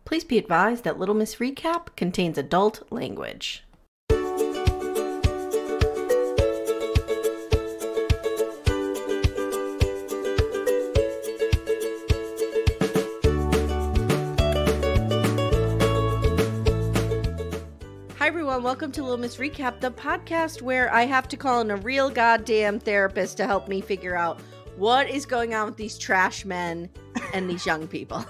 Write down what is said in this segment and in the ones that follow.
Please be advised that Little Miss Recap contains adult language. Hi everyone, welcome to Little Miss Recap, the podcast where I have to call in a real goddamn therapist to help me figure out what is going on with these trash men and these young people.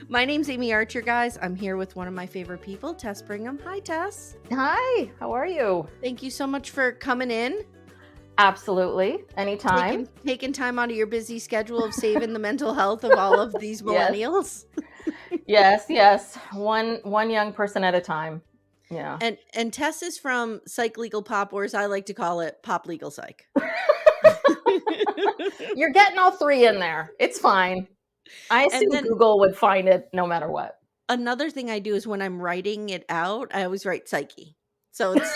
My name's Amy Archer, guys. I'm here with one of my favorite people, Tess Brigham. Hi, Tess. Hi, how are you? Thank you so much for coming in. Absolutely. Anytime. Taking time out of your busy schedule of saving the mental health of all of these millennials. Yes. One young person at a time. Yeah. And Tess is from Psych Legal Pop, or as I like to call it, Pop Legal Psych. You're getting all three in there. It's fine. I assume Google would find it no matter what. Another thing I do is when I'm writing it out, I always write psyche. So it's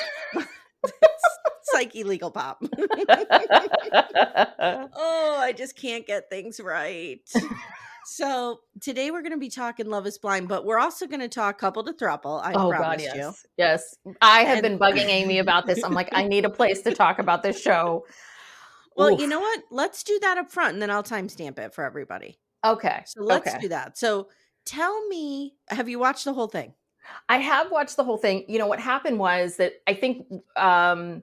Psyche Legal Pop. Oh, I just can't get things right. So today we're going to be talking Love is Blind, but we're also going to talk Couple to Throuple. I promised God, yes. you. Yes. I have been bugging Amy about this. I'm like, I need a place to talk about this show. Well, you know what? Let's do that up front and then I'll timestamp it for everybody. Okay. So let's do that. So tell me, have you watched the whole thing? I have watched the whole thing. You know, what happened was that I think I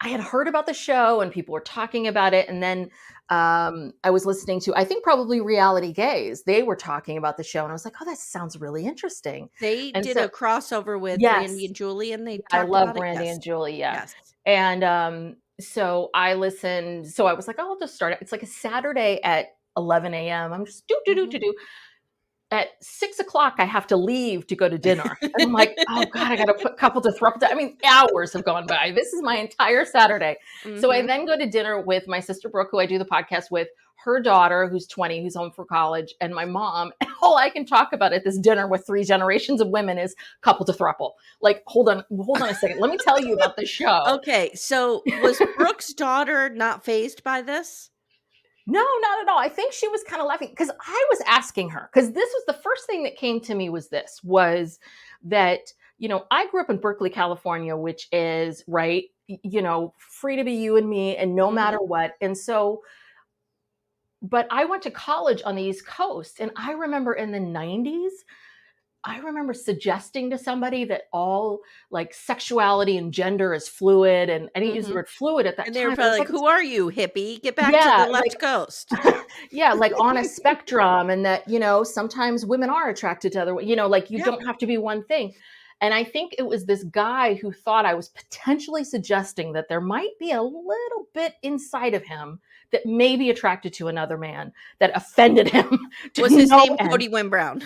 had heard about the show and people were talking about it. And then I was listening to, I think probably Reality Gaze. They were talking about the show and I was like, oh, that sounds really interesting. They did a crossover with Brandy and Julie and they talked I love about Brandy it. and Julie, yeah. Yes. And so I listened. So I was like, oh, I'll just start it. It's like a Saturday at 11 a.m. I'm just do. At 6 o'clock, I have to leave to go to dinner. And I'm like, oh God, I got to put Couple to Throuple. I mean, hours have gone by. This is my entire Saturday. Mm-hmm. So I then go to dinner with my sister Brooke, who I do the podcast with, her daughter, who's 20, who's home for college, and my mom. And all I can talk about at this dinner with three generations of women is Couple to Throuple. Like, hold on a second. Let me tell you about the show. Okay, so was Brooke's daughter not fazed by this? No, not at all. I think she was kind of laughing because I was asking her, because this was the first thing that came to me was that, you know, I grew up in Berkeley, California, which is, right, you know, free to be you and me and no matter what. And so, but I went to college on the East Coast and I remember in the 90s, I remember suggesting to somebody that all like sexuality and gender is fluid, and I didn't use the word fluid at that time. And they were probably like, who are you, hippie? Get back to the left coast. Yeah, like on a spectrum, and that, you know, sometimes women are attracted to other, you know, like you don't have to be one thing. And I think it was this guy who thought I was potentially suggesting that there might be a little bit inside of him that may be attracted to another man that offended him. Was his name Cody Wynn-Brown?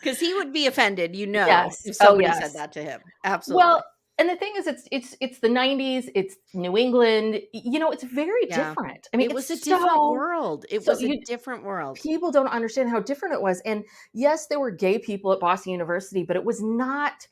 Because he would be offended, you know, if somebody said that to him. Absolutely. Well, and the thing is, it's the 90s, it's New England, you know, it's very different. I mean, it was a different world. It was a different world. People don't understand how different it was. And yes, there were gay people at Boston University, but it was not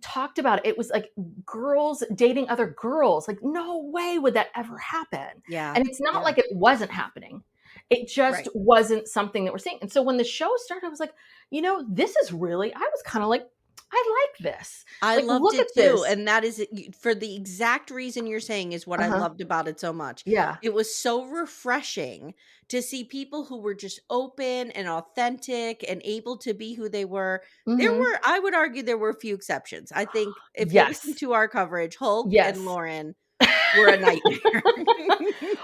talked about. It was like girls dating other girls. Like, no way would that ever happen. Yeah. And it's not like it wasn't happening. It just wasn't something that we're seeing. And so when the show started, I was like, you know, this is really, I was kind of like, I like this. I loved it too. And that is for the exact reason you're saying is what I loved about it so much. Yeah. It was so refreshing to see people who were just open and authentic and able to be who they were. I would argue there were a few exceptions. I think if you listen to our coverage, Hulk and Lauren were a nightmare.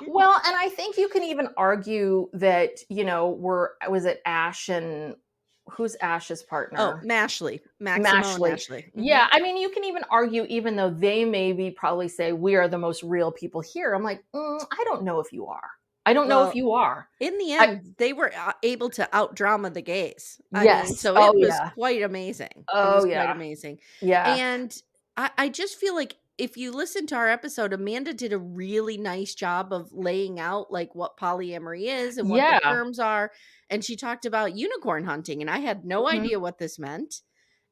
Well, and I think you can even argue that, you know, was it Ash and who's Ash's partner? Oh, Mashley. Mashley. Mm-hmm. Yeah. I mean, you can even argue, even though they maybe probably say we are the most real people here. I'm like, I don't know if you are. I don't know if you are. In the end, they were able to out-drama the gays. I mean, so it was quite amazing. Quite amazing. Yeah. And I just feel like if you listen to our episode, Amanda did a really nice job of laying out like what polyamory is and what the terms are. And she talked about unicorn hunting, and I had no idea what this meant.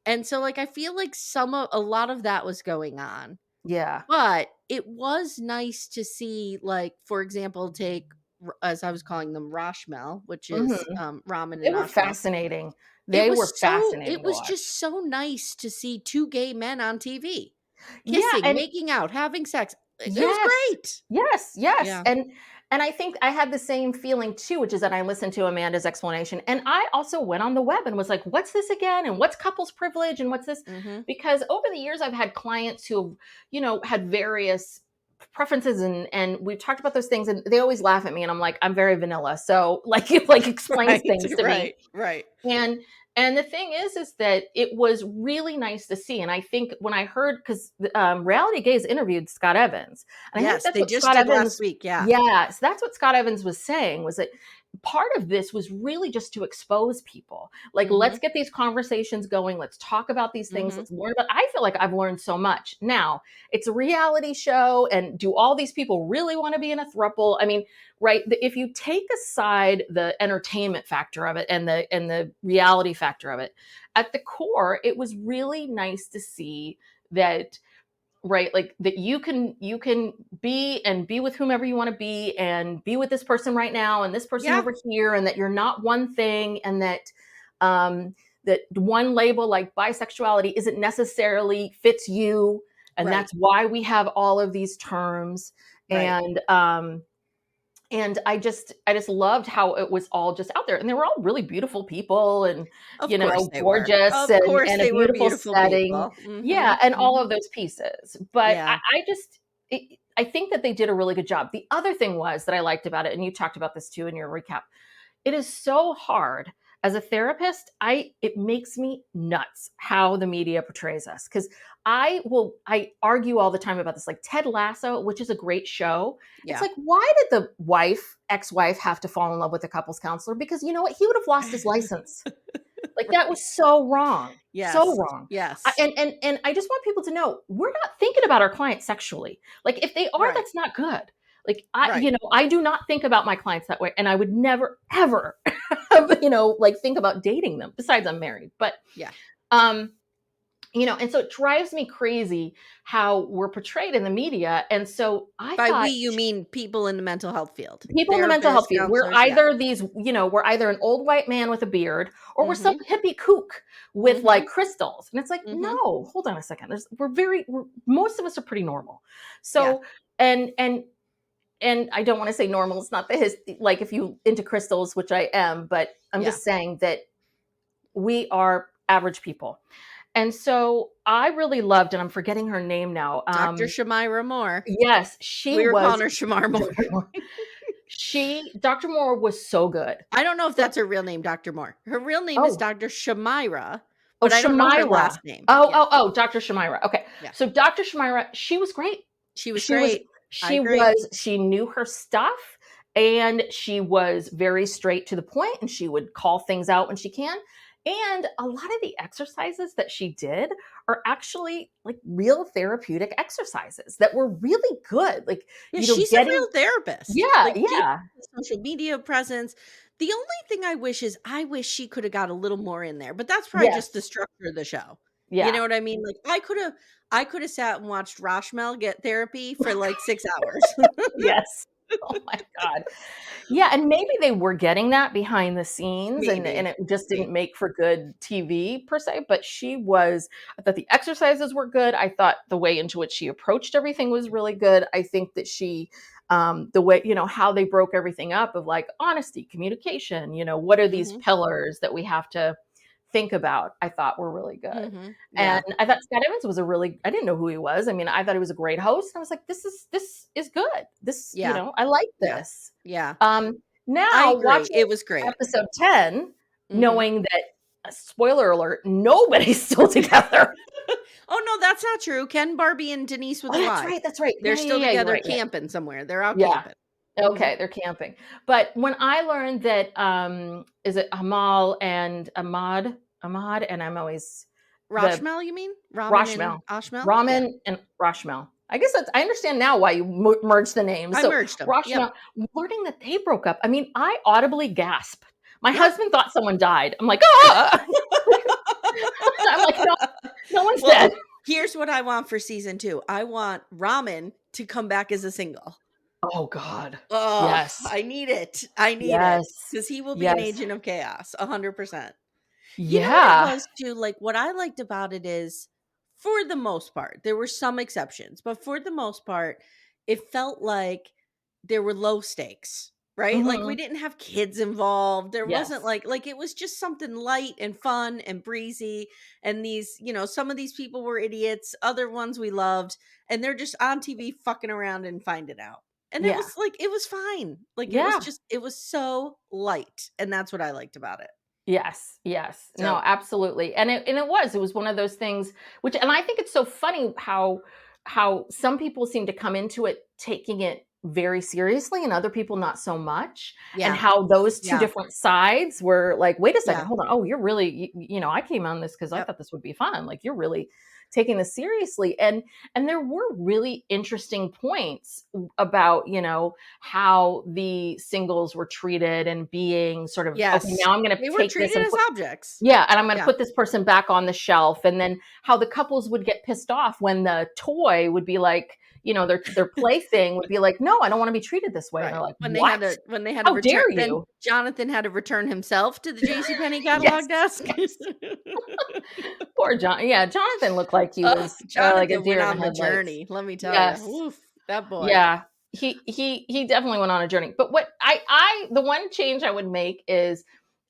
And so like I feel like a lot of that was going on. Yeah. But it was nice to see, like, for example, take as I was calling them, Roshmel, which is Mhm. ramen They and were Ashmel. fascinating. They were It fascinating to was just watch. so nice to see 2 gay men on TV Yeah, kissing, and making out, having sex. It was yes. great. Yes, yes, Yeah. and I think I had the same feeling too, which is that I listened to Amanda's explanation, and I also went on the web and was like, "What's this again? And what's couples privilege? And what's this?" Mhm. Because over the years, I've had clients who have, had various preferences, and we've talked about those things, and they always laugh at me, and I'm like, "I'm very vanilla, so like, like explains Right, things to me." right, right. And and the thing is that it was really nice to see. And I think when I heard, because Reality Gaze interviewed Scott Evans, and I think Yes, that's they what just Scott did last Evans, week, yeah. yeah, so that's what Scott Evans was saying, was that part of this was really just to expose people. Like, let's Mhm, get these conversations going. Let's talk about these things. mhm. Let's learn about. I feel like I've learned so much. Now, it's a reality show, and do all these people really want to be in a throuple? I mean, right, if you take aside the entertainment factor of it and the reality factor of it, at the core it was really nice to see that, right, like that you can be with whomever you want to be, and be with this person right now and this person Yeah, over here, and that you're not one thing, and that that one label like bisexuality isn't necessarily fits you, and right, that's why we have all of these terms. right. And I just loved how it was all just out there, and they were all really beautiful people, and Of course they were. gorgeous, Of and course a they were beautiful beautiful setting. people. Yeah, Mhm, and all mhm. of those pieces. But Yeah. I think that they did a really good job. The other thing was that I liked about it, and you talked about this too in your recap, it is so hard as a therapist. It makes me nuts how the media portrays us, because I argue all the time about this, like Ted Lasso, which is a great show. It's Yeah. like, why did the ex-wife have to fall in love with a couples counselor? Because you know what, he would have lost his license. Like, that was Right. so wrong, so Yes, wrong. yes. And I just want people to know, we're not thinking about our clients sexually. Like, if they are, Right, that's not good. Like, right. I do not think about my clients that way, and I would never ever, like, think about dating them. Besides, I'm married, but Yeah. um, and so it drives me crazy how we're portrayed in the media. And so I By we, thought, you mean people in the mental health field. people in the mental health Therapists, field, counselors, yeah. we're either an old white man with a beard, or we're some Mhm, hippie kook with like mhm, crystals. And it's like, mhm. no, hold on a second. Most of us are pretty normal. Yeah, So, and I don't want to say normal. It's not like, if you into crystals, which I am, but I'm yeah. just saying that we are average people. And so I really loved, and I'm forgetting her name now. Dr. Shamira Moore. Yes, she We were calling was. her Shamar Moore. Dr. Moore was so good. I don't know if But that's her real name, Dr. Moore. Her real name is oh, Dr. Shamira, oh, but I don't know her Shamira. last name. Oh, Yeah, oh, oh, Dr. Shamira. Okay. yeah. So Dr. Shamira, she was great. She was She was great. I agree. she knew her stuff, and she was very straight to the point, and she would call things out when she can. And a lot of the exercises that she did are actually like real therapeutic exercises that were really good. Like, Yeah, she's a getting, real therapist. yeah, Like, she yeah, has a social media presence. The only thing I wish is I wish she coulda got a little more in there, but that's probably just the yes, structure of the show. You yeah. know what I mean? Like, I coulda sat and watched Roshmel get therapy for, like, 6 hours. Yes. Oh my god. Yeah, and maybe they were getting that behind the scenes, and Maybe, it just didn't maybe. make for good TV per se, but I thought the exercises were good. I thought the way into which she approached everything was really good. I think that the way, how they broke everything up, of like honesty, communication, what are these Mhm, pillars that we have to think about, I thought were really good. mhm. And Yeah, I thought Scott Evans I didn't know who he was. I mean, I thought he was a great host. I was like, this is good. yeah, I like yeah, this. yeah. I Now agree. watching It was great. episode 10, Mhm. knowing that, spoiler alert, nobody's still together. Oh, no, that's not true. Ken, Barbie, and Denise with Oh, the Y. that's right. They're Yeah, yeah, still yeah, you're together right, camping somewhere. They're out yeah. camping. Mhm. Okay, they're camping. But when I learned that, is it Ahmad, and I'm always the Rashmel, you mean? Ramen and Rashmel. Ashmel? Yeah. Ramen and Rashmel. I guess I understand now why you merged the names. I So merged them. Yep. Rashmel, learning that they broke up. I mean, I audibly gasped. My Yeah. husband thought someone died. I'm like, ah! I'm like, no, no one's dead. Well, here's what I want for season 2. I want Ramen to come back as a single. Oh god. Oh, Yes. I need it. I need it Yes. because he will be an Yes. agent of chaos, 100%. You know what it Yeah. was too? Like, what I liked about it is, for the most part, there were some exceptions, but for the most part, it felt like there were low stakes, right? Like, we Mhm. didn't have kids involved. There wasn't Yes. like it was just something light and fun and breezy. And these, some of these people were idiots, other ones we loved, and they're just on TV fucking around and find it out. And it Yeah. was like, it was fine. Like, Yeah. it was so light. And that's what I liked about it. Yes, yes. No, So, absolutely. And it was one of those things which and I think it's so funny how some people seem to come into it taking it very seriously and other people not so much, and yeah. how those two Yeah. different sides were like, wait a second, Yeah. hold on. Oh, you're really I came on this because I Yep. thought this would be fun. Like you're really taking this seriously. And there were really interesting points about, how the singles were treated and being sort of, okay, Yes. now I'm going to They were take this treated and as put, objects. yeah, and I'm going to Yeah. put this person back on the shelf. And then how the couples would get pissed off when the toy would be like, their plaything would be like, no, I don't want to be treated this way. And they're Right. like, When they had what? to How return, dare then you? Jonathan had to return himself to the JCPenney Yes, catalog desk. yes. Poor John. Yeah, Jonathan looked like he Oh, was like a Jonathan went deer in the on the headlights. journey, let me tell you. Yes. Oof, that boy. Yeah, he definitely went on a journey. But what the one change I would make is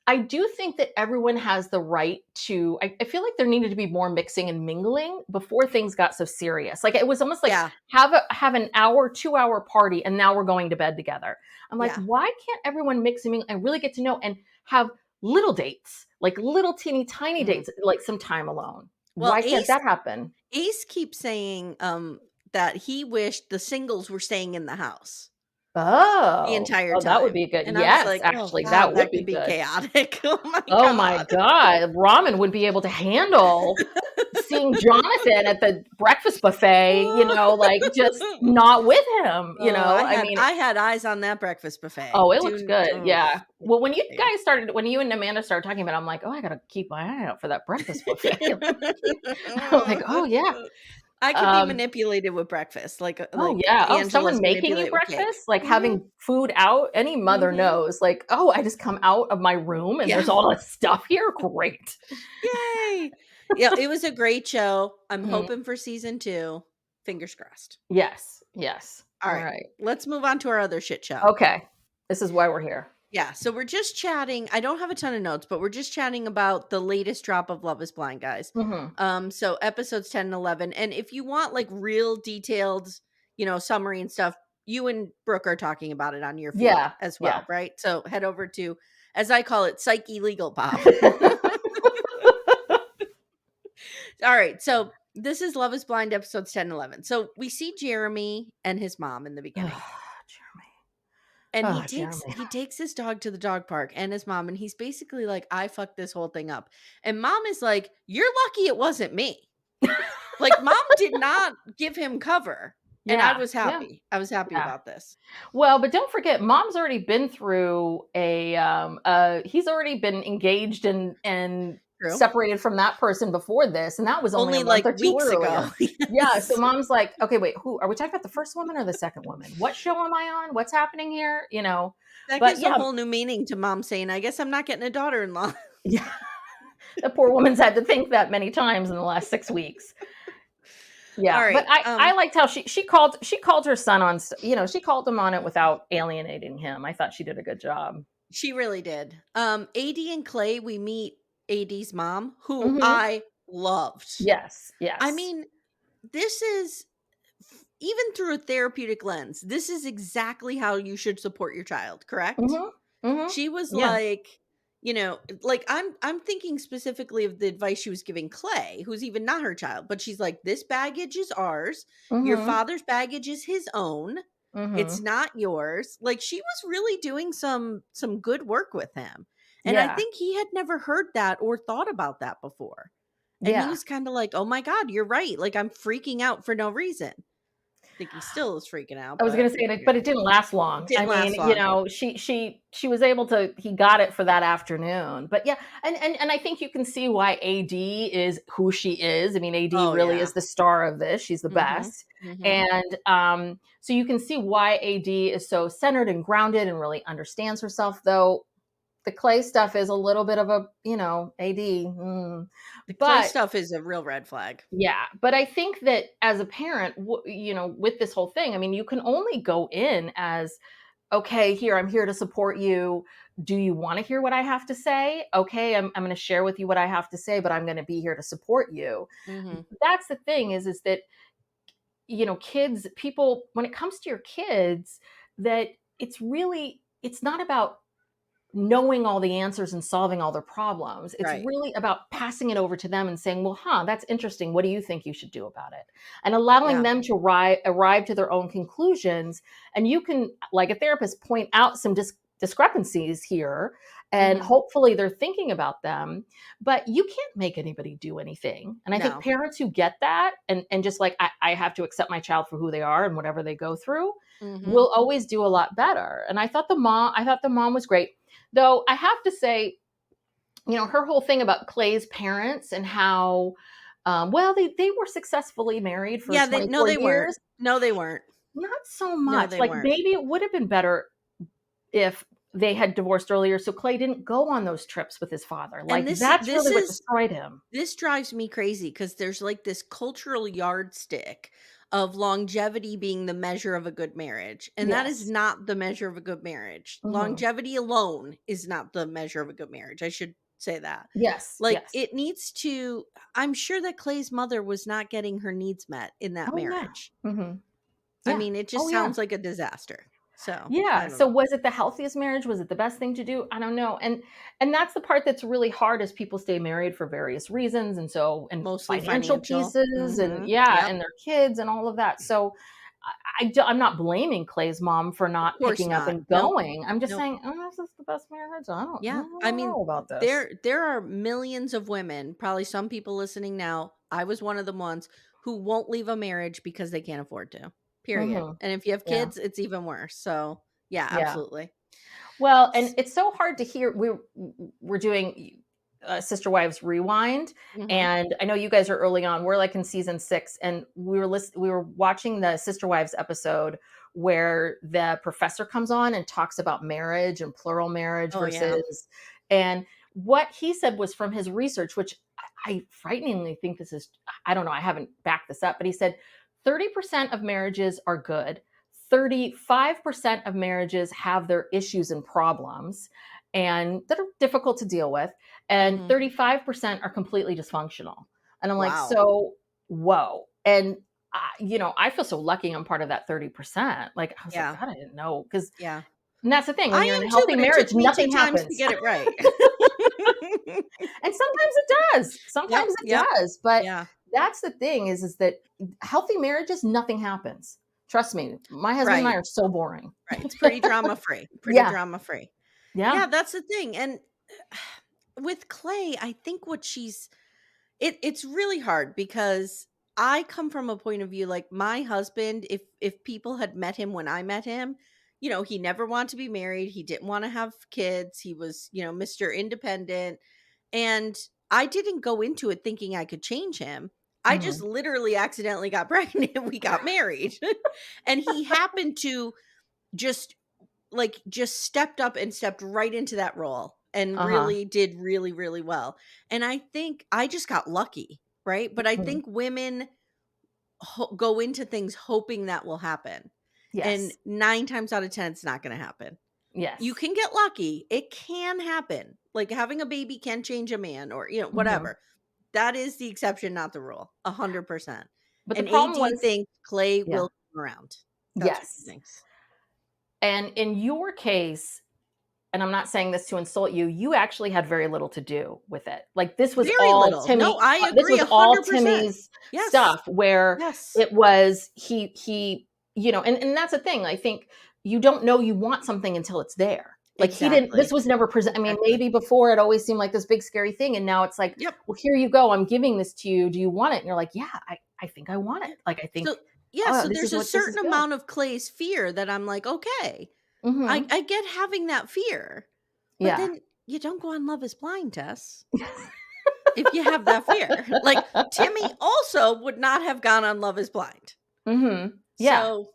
I do think that everyone has the right to. I feel like there needed to be more mixing and mingling before things got so serious. Like it was almost like Yeah. have an hour, 2 hour party, and now we're going to bed together. I'm like, Yeah. why can't everyone mix and mingle and really get to know and have little dates, like little teeny tiny Mhm. dates, like some time alone? Well, Why can't that happen? Ace keeps saying that he wished the singles were staying in the house the Oh. entire Oh, that would time. be good. And I was Yes, like, "Oh actually, that god, would that be could be good. chaotic." Oh my Oh my god. god, ramen would be able to handle seeing Jonathan at the breakfast buffet, like, just not with him, Oh, I mean I had eyes on that breakfast buffet. oh, it looks Do good, oh, yeah. let Well, me tell when you and Amanda started talking about it, I'm like, "Oh, I gotta keep my eye out for that breakfast buffet." I'm like, "Oh, you. yeah." I could be Um manipulated with breakfast, Oh, like yeah. Oh, someone Angela's making you manipulate with cake. breakfast, like Mhm, having food out, any mother mhm. knows, like, "Oh, I just come out of my room and there's Yeah. all this stuff here, great." Yay. Yeah, it was a great show. I'm Mhm. hoping for season 2. Fingers crossed. Yes, yes. All right. Alright. Let's move on to our other shit show. Okay. This is why we're here. Yeah, so we're just chatting. I don't have a ton of notes, but we're just chatting about the latest drop of Love is Blind, guys. Mhm. So episodes 10 and 11. And if you want like real detailed, summary and stuff, you and Brooke are talking about it on your feed Yeah, as yeah. well, right? So head over to, as I call it, Psyche Legal Pop. All right. So this is Love is Blind episodes 10 and 11. So we see Jeremy and his mom in the beginning. Jeremy. And Oh, Jeremy. he takes his dog to the dog park and his mom, and he's basically like, I fucked this whole thing up. And mom is like, you're lucky it wasn't me. Like, mom did not give him cover. And I Yeah, was yeah, happy. I was happy yeah. about this. Well, but don't forget, mom's already been through he's already been engaged and True. separated from that person before this, and that was only a Only month like or two weeks ago. earlier. Yeah, so Yes. mom's like, okay, wait, who are we talking about, the first woman or the second woman? What show am I on? What's happening here? That But gives a yeah, whole new meaning to mom saying, I guess I'm not getting a daughter in law. yeah, the poor woman's had to think that many times in the last 6 weeks. All Yeah, but right. I liked how she called her son on, she called him on it without alienating him. I thought she did a good job. She really did. AD and Clay, we meet AD's mom, who Hmm. I loved. Yes, I yes. mean, this is even through a therapeutic lens, this is exactly how you should support your child, correct? Mhm, mhm. She was Yeah. like, like I'm thinking specifically of the advice she was giving Clay, who's even not her child, but she's like, this baggage is ours. Your Mhm, father's baggage is his own. It's mhm. not yours. Like, she was really doing some good work with him. And I Yeah, think he had never heard that or thought about that before. And he yeah. was kind of like, "Oh my god, you're right. Like, I'm freaking out for no reason." think he still is freaking out, I was but gonna say that, but it didn't last long. I didn't mean, last long. she was able to. He got it for that afternoon. But yeah, and I think you can see why AD is who she is. I mean, AD Oh, really yeah. is the star of this. She's the Mhm. best, Mhm. and so you can see why AD is so centered and grounded and really understands herself. Though the Clay stuff is a little bit of a AD, The Clay but stuff is a real red flag. yeah, but I think that as a parent, with this whole thing, I mean, you can only go in as, okay, here, I'm here to support you. Do you want to hear what I have to say? Okay, I'm going to share with you what I have to say, but I'm going to be here to support you. Mhm. That's the thing is that, kids, people, when it comes to your kids, that it's not about knowing all the answers and solving all their problems. It's Right. really about passing it over to them and saying, well, that's interesting. What do you think you should do about it? And allowing Yeah. them to arrive to their own conclusions. And you can, like a therapist, point out some discrepancies here. And Mhm. hopefully they're thinking about them, but you can't make anybody do anything. And I think No. parents who get that and just like, I have to accept my child for who they are and whatever they go through, Mhm. will always do a lot better. And I thought the mom was great. Though I have to say, her whole thing about Clay's parents and how, well, they were successfully married for Yeah, no, 24 they weren't. years. No, they weren't. Not so No, much. they Like weren't. maybe it would have been better if they had divorced earlier, so Clay didn't go on those trips with his father. And Like that's really what destroyed him. this drives me crazy because there's like this cultural yardstick of longevity being the measure of a good marriage. And that is Yes. not the measure of a good marriage. Hmm. Longevity alone is not the measure of a good marriage. I should say that. Yes. Like Yes. it needs to, I'm sure that Clay's mother was not getting her needs met in that Oh yeah. marriage. Hmm. I Yeah. mean, it Oh just yeah. sounds like a disaster. So I Yeah. don't So know. was it the healthiest marriage? Was it the best thing to do? I don't know. And that's the part that's really hard as people stay married for various reasons and Mostly financial financial. pieces and yeah, Yep. and their kids and all of that. So I'm not blaming Clay's mom for Of not course picking up not. and Nope. going. I'm just Nope. saying, oh, is this the best marriage? I Yeah. I don't mean, know about this. there are millions of women, probably some people listening now. I was one of the ones who won't leave a marriage because they can't afford to. Period. Hmm. And if you have Yeah. kids, it's even worse. So, yeah, Yeah. absolutely. Well, and it's so hard to hear. We're doing Sister Wives Rewind, Mhm. and I know you guys are early on. We're like in season 6, and we were watching the Sister Wives episode where the professor comes on and talks about marriage and plural marriage Oh, yeah. and what he said was from his research, which I frighteningly think this is. I don't know. I haven't backed this up, but he said 30% of marriages are good. 35% of marriages have their issues and problems and that are difficult to deal with, and Mhm. 35% are completely dysfunctional. And I'm like, Wow. so whoa. And I feel so lucky I'm part of that 30%. Like I was like, Yeah. God, I didn't know. And Yeah. that's the thing, when you're I in am a too, healthy but it took marriage, me 2 nothing times to happens. get it right. And sometimes it does. Yep. Sometimes it Yep. does. But Yeah. that's the thing is that healthy marriages, nothing happens. Trust me, my husband and I Right. are so boring. Right. It's pretty drama free. Pretty Yeah. drama free. Yeah. Yeah, that's the thing. And with Clay, I think what it's really hard because I come from a point of view like my husband, if people had met him when I met him, he never wanted to be married, he didn't want to have kids, he was, Mr. Independent, and I didn't go into it thinking I could change him. I just Mhm. literally accidentally got pregnant and we got married. And he happened to just just stepped up and stepped right into that role and Uh-huh. really did really, really well. And I think I just got lucky, right? But I Mhm. think women go into things hoping that will happen. And Yes. 9 times out of 10, it's not going to happen. You Yes. can get lucky. It can happen. Like having a baby can change a man or, Mhm. whatever. That is the exception, not the rule. 100%. But the And problem AD was thinks Clay yeah. will come around. That's what he Yes. thinks. And in your case, and I'm not saying this to insult you, you actually had very little to do with it. Like Very little. No, I This agree was all 100%. Timmy's Yes. stuff where Yes. it was he and that's the thing. I think you don't know you want something until it's there. Like he didn't this Exactly. was never present. I mean, Exactly. maybe before it always seemed like this big scary thing. And now it's like, Yep. well, here you go. I'm giving this to you. Do you want it? And you're like, yeah, I think I want it. Yeah. Like I So think Yeah, oh, so this there's is a what this is certain good. amount of Clay's fear that I'm like, okay, Mm-hmm. I get having that fear, but Yeah. then you don't go on Love is Blind, Tess, if you have that fear. Like, Timmy also would not have gone on Love is Blind. Mm-hmm. Yeah. So,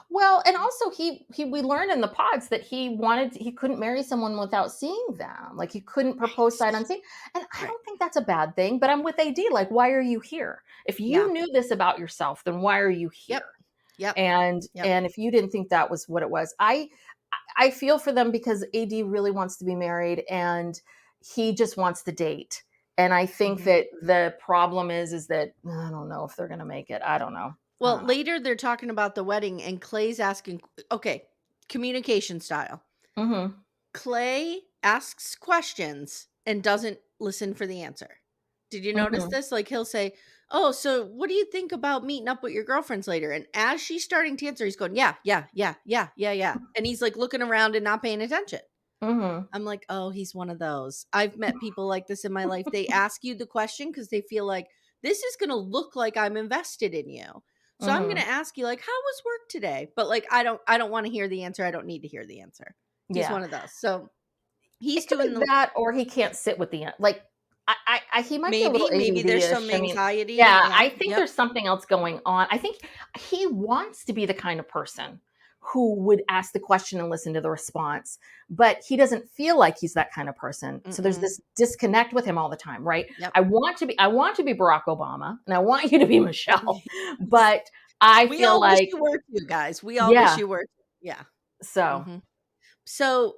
Well, and also he we learned in the pods that he couldn't marry someone without seeing them. Like he couldn't propose sight right, unseen. And I right. don't think that's a bad thing, but I'm with AD. Like, why are you here? If Yeah. you knew this about yourself, then why are you Yep. here? Yep. Yep. And if you didn't think that was what it was, I feel for them because AD really wants to be married and he just wants to date. And I think Mhm. that the problem is that I don't know if they're gonna make it. I don't know. I Well, don't know. later they're talking about the wedding and Clay's asking, okay, communication style. Mm-hmm. Clay asks questions and doesn't listen for the answer. Did you notice Mm-hmm. this? Like he'll say, "Oh, so what do you think about meeting up with your girlfriends later?" And as she's starting to answer, he's going, "Yeah, yeah, yeah, yeah, yeah, yeah." And he's like looking around and not paying attention. Mm-hmm. I'm like, "Oh, he's one of those." I've met people like this in my life. They ask you the question because they feel like this is going to look like I'm invested in you. So I'm going Mm-hmm. to ask you like, "How was work today?" But like I don't want to hear the answer. I don't need to hear the answer. He's Yeah. one of those. So he's It could doing be the that, or he can't sit with the like. He might be a little maybe there's some ADD-ish. I mean, anxiety. yeah, Yeah. I think Yep. there's something else going on. I think he wants to be the kind of person who would ask the question and listen to the response, but he doesn't feel like he's that kind of person. So there's Mm-mm. this disconnect with him all the time, right? Yep. I want to be Barack Obama, and I want you to be Michelle, but I We feel all wish like, you were too, guys. We all wish yeah. you were. Yeah. So, Mhm. So,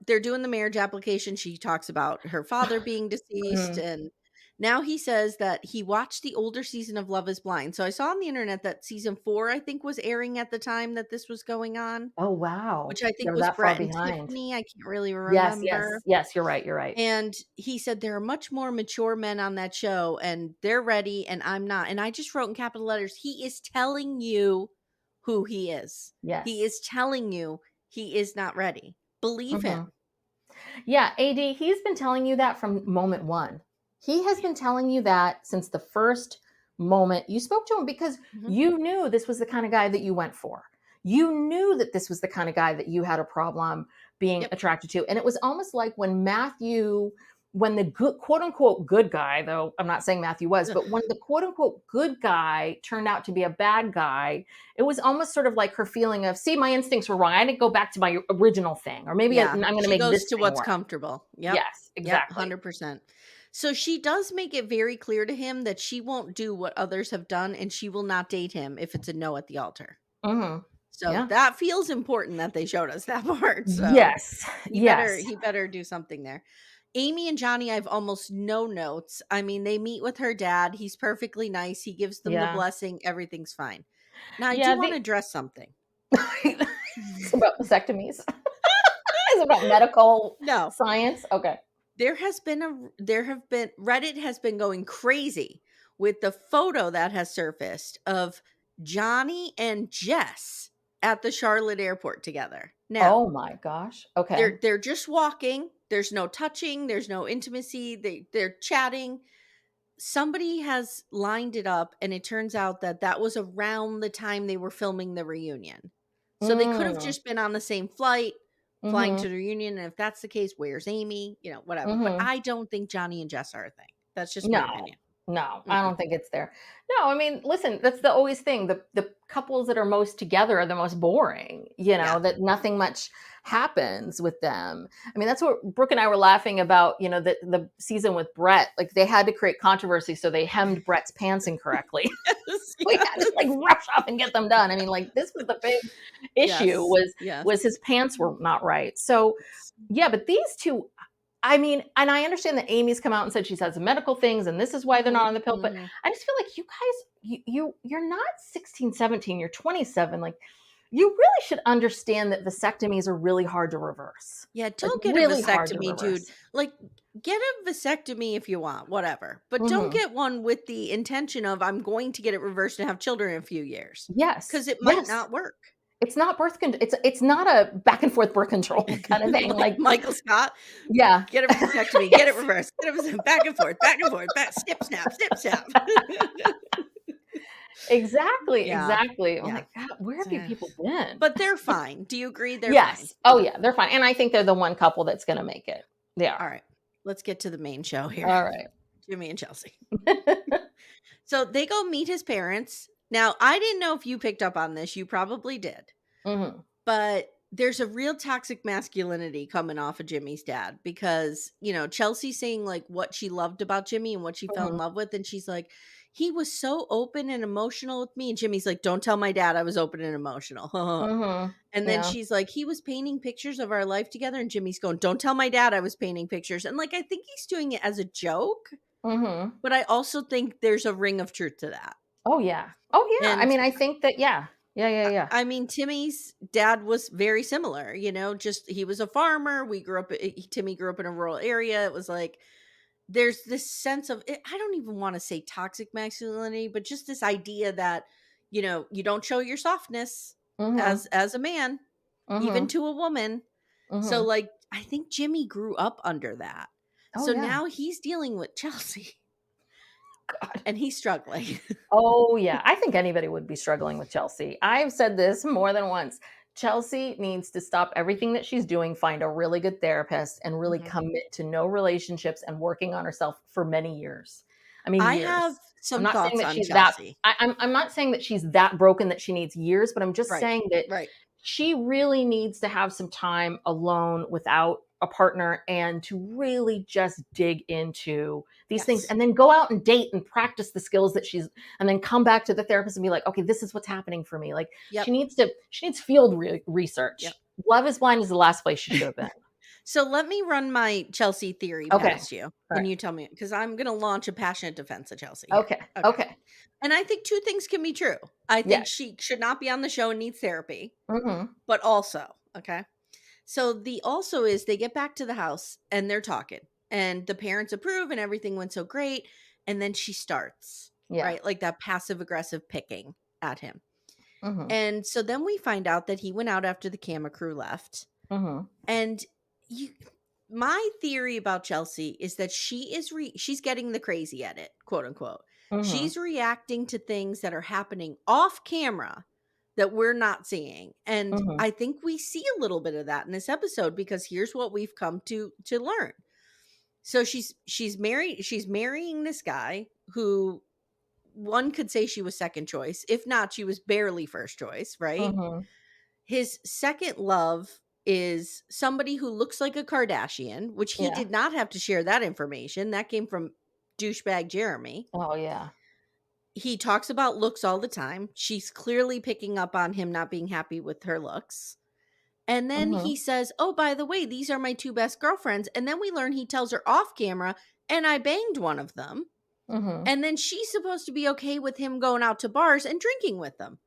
they're doing the marriage application. She talks about her father being deceased. mhm. And now he says that he watched the older season of Love is Blind. So I saw on the internet that season 4, I think, was airing at the time that this was going on, Oh wow, which I think they're was that far Brett and behind. Tiffany. I can't really Yes, remember. yes, yes, you're right, you're right. And he said there are much more mature men on that show and they're ready and I'm not. And I just wrote in capital letters, he is telling you who he is. He Yes. is telling you he is not ready. Believe Mhm. him. Yeah, AD, he's been telling you that from moment 1. He has Yeah. been telling you that since the first moment you spoke to him because Mhm. you knew this was the kind of guy that you went for. You knew that this was the kind of guy that you had a problem being Yep. attracted to. And it was almost like when the good, quote unquote good guy, though I'm not saying Matthew was, Ugh. but when the quote unquote good guy turned out to be a bad guy, it was almost sort of like her feeling of, see, my instincts were wrong. I didn't go back to my original thing, or maybe Yeah. I'm going to She make goes this to thing what's work. comfortable. Yep. Yes, Yep. exactly. 100%. So she does make it very clear to him that she won't do what others have done and she will not date him if it's a no at the altar. Hmm. So Yeah. that feels important that they showed us that part. So Yes. Yes. he better do something there. Amy and Johnny, I've almost no notes. I mean, they meet with her dad. He's perfectly nice. He gives them the Yeah. blessing. Everything's fine. Now, I do Yeah. want to address something. It's about vasectomies. It's about medical No, science. Okay. there have been Reddit has been going crazy with the photo that has surfaced of Johnny and Jess at the Charlotte airport together. Now, Oh my gosh. Okay. they're just walking. There's no touching, there's no intimacy. They're chatting. Somebody has lined it up and it turns out that that was around the time they were filming the reunion. So they could have Mm. just been on the same flight, flying Mm-hmm. to the reunion, and if that's the case, where's Amy? Whatever. But Mm-hmm. I don't think Johnny and Jess are a thing. That's just my No, opinion. no, I Mm-mm. don't think it's there. No, I mean, listen, that's the always thing. The couples that are most together are the most boring, Yeah. that nothing much happens with them. I mean, that's what Brooke and I were laughing about, the season with Brett. Like they had to create controversy, so they hemmed Brett's pants incorrectly. Yes, We had to like yes, rush off and get them done. I mean, like this was the big issue yes, was his pants were not right. So yes. yeah, but these two, I mean, and I understand that Amy's come out and said she's had some medical things and this is why they're Mhm, not on the pill, but mhm. I just feel like you guys, you're not 16, 17, you're 27. Like you really should understand that vasectomies are really hard to reverse. Yeah, Like don't get a really hard to vasectomy, dude. reverse. Like, get a vasectomy if you want, whatever. But don't Hmm. get one with the intention of I'm going to get it reversed and have children in a few years. Yes. Because it might Yes. not work. It's not birth control. It's not a back and forth birth control kind of thing. Like Like, Michael Scott, yeah. get a vasectomy, get it Yes. reversed, back and forth, back, snip, snap, snip, snap. Exactly, Yeah. exactly. I'm Yeah. like, God, where have you Yeah. people been? But they're fine. Do you agree they're fine? Yes. Oh, yeah, they're fine, and I think they're the one couple that's gonna make it. They All are. right. Let's get to the main show here. All right. Jimmy and Chelsea. So they go meet his parents. Now, I didn't know if you picked up on this. You probably did. Mhm. But there's a real toxic masculinity coming off of Jimmy's dad because, Chelsea's saying like what she loved about Jimmy and what she fell in Mhm. love with. And she's like, he was so open and emotional with me. And Jimmy's like, don't tell my dad I was open and emotional. Mhm. And then Yeah. she's like, he was painting pictures of our life together. And Jimmy's going, don't tell my dad I was painting pictures. And like, I think he's doing it as a joke, Mhm. but I also think there's a ring of truth to that. Oh, yeah. Oh, yeah. I And mean, I think that yeah. Yeah, yeah, yeah. I mean, Timmy's dad was very similar, just he was a farmer. Timmy grew up in a rural area. It was like, there's this sense of, I don't even want to say toxic masculinity, but just this idea that, you don't show your softness Mhm. as a man, even Mhm. to a woman. So Mhm. like, I think Jimmy grew up under that. Oh, So yeah. now he's dealing with Chelsea God. and he's struggling. Oh, yeah. I think anybody would be struggling with Chelsea. I've said this more than once. Chelsea needs to stop everything that she's doing, find a really good therapist, and really Mhm. commit to no relationships and working on herself for many years. I mean, I have years. I'm some not saying thoughts that on she's that. Chelsea. I'm not saying that she's that broken that she needs years, but I'm just Right. saying that Right. she really needs to have some time alone without a partner and to really just dig into these things Yes. and then go out and date and practice the skills that she's and then come back to the therapist and be like, okay, this is what's happening for me. Like Yep. she needs field Yep. research. Love is Blind is the last place she should have been. So let me run my Chelsea theory Okay. past you, All and right. you tell me, because I'm going to launch a passionate defense of Chelsea here. Okay. Okay. Okay. And I think two things can be true. I think Yes. she should not be on the show and needs therapy, Mm-hmm. but also, okay. So the also is they get back to the house and they're talking, and the parents approve, and everything went so great. And then she starts, Yeah. right? Like that passive aggressive picking at him. Mm-hmm. And so then we find out that he went out after the camera crew left. Mm-hmm. And you my theory about Chelsea is that she's getting the crazy edit, quote unquote. Mm-hmm. She's reacting to things that are happening off camera that we're not seeing. And Mm-hmm. I think we see a little bit of that in this episode because here's what we've come to learn. So she's marrying this guy who one could say she was second choice. If not, she was barely first choice, right? Mm-hmm. His second love is somebody who looks like a Kardashian, which he Yeah. did not have to share that information. That came from douchebag Jeremy. Oh, yeah. He talks about looks all the time. She's clearly picking up on him not being happy with her looks. And then he Mm-hmm. says, "Oh, by the way, these are my two best girlfriends." And then we learn he tells her off camera, "And I banged one of them." Mm-hmm. And then she's supposed to be okay with him going out to bars and drinking with them.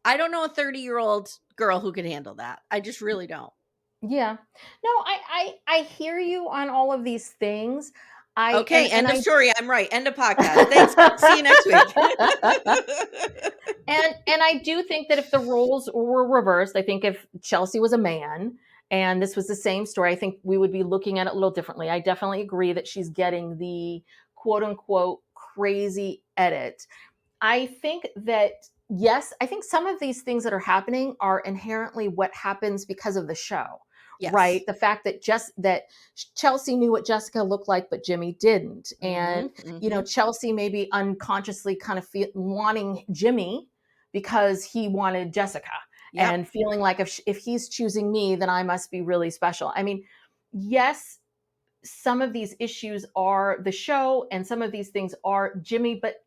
I don't know a 30-year-old girl who can handle that. I just really don't. Yeah. No, I hear you on all of these things. I Okay, and end of I story. I'm right. End of podcast. Thanks. See you next week. and I do think that if the roles were reversed, I think if Chelsea was a man and this was the same story, I think we would be looking at it a little differently. I definitely agree that she's getting the quote unquote crazy edit. I think that yes, I think some of these things that are happening are inherently what happens because of the show. Right? Yes. The fact that just that Chelsea knew what Jessica looked like, but Jimmy didn't. And, Mhm, mhm. Chelsea maybe unconsciously kind of wanting Jimmy because he wanted Jessica Yep. and feeling like if he's choosing me, then I must be really special. I mean, yes, some of these issues are the show and some of these things are Jimmy, but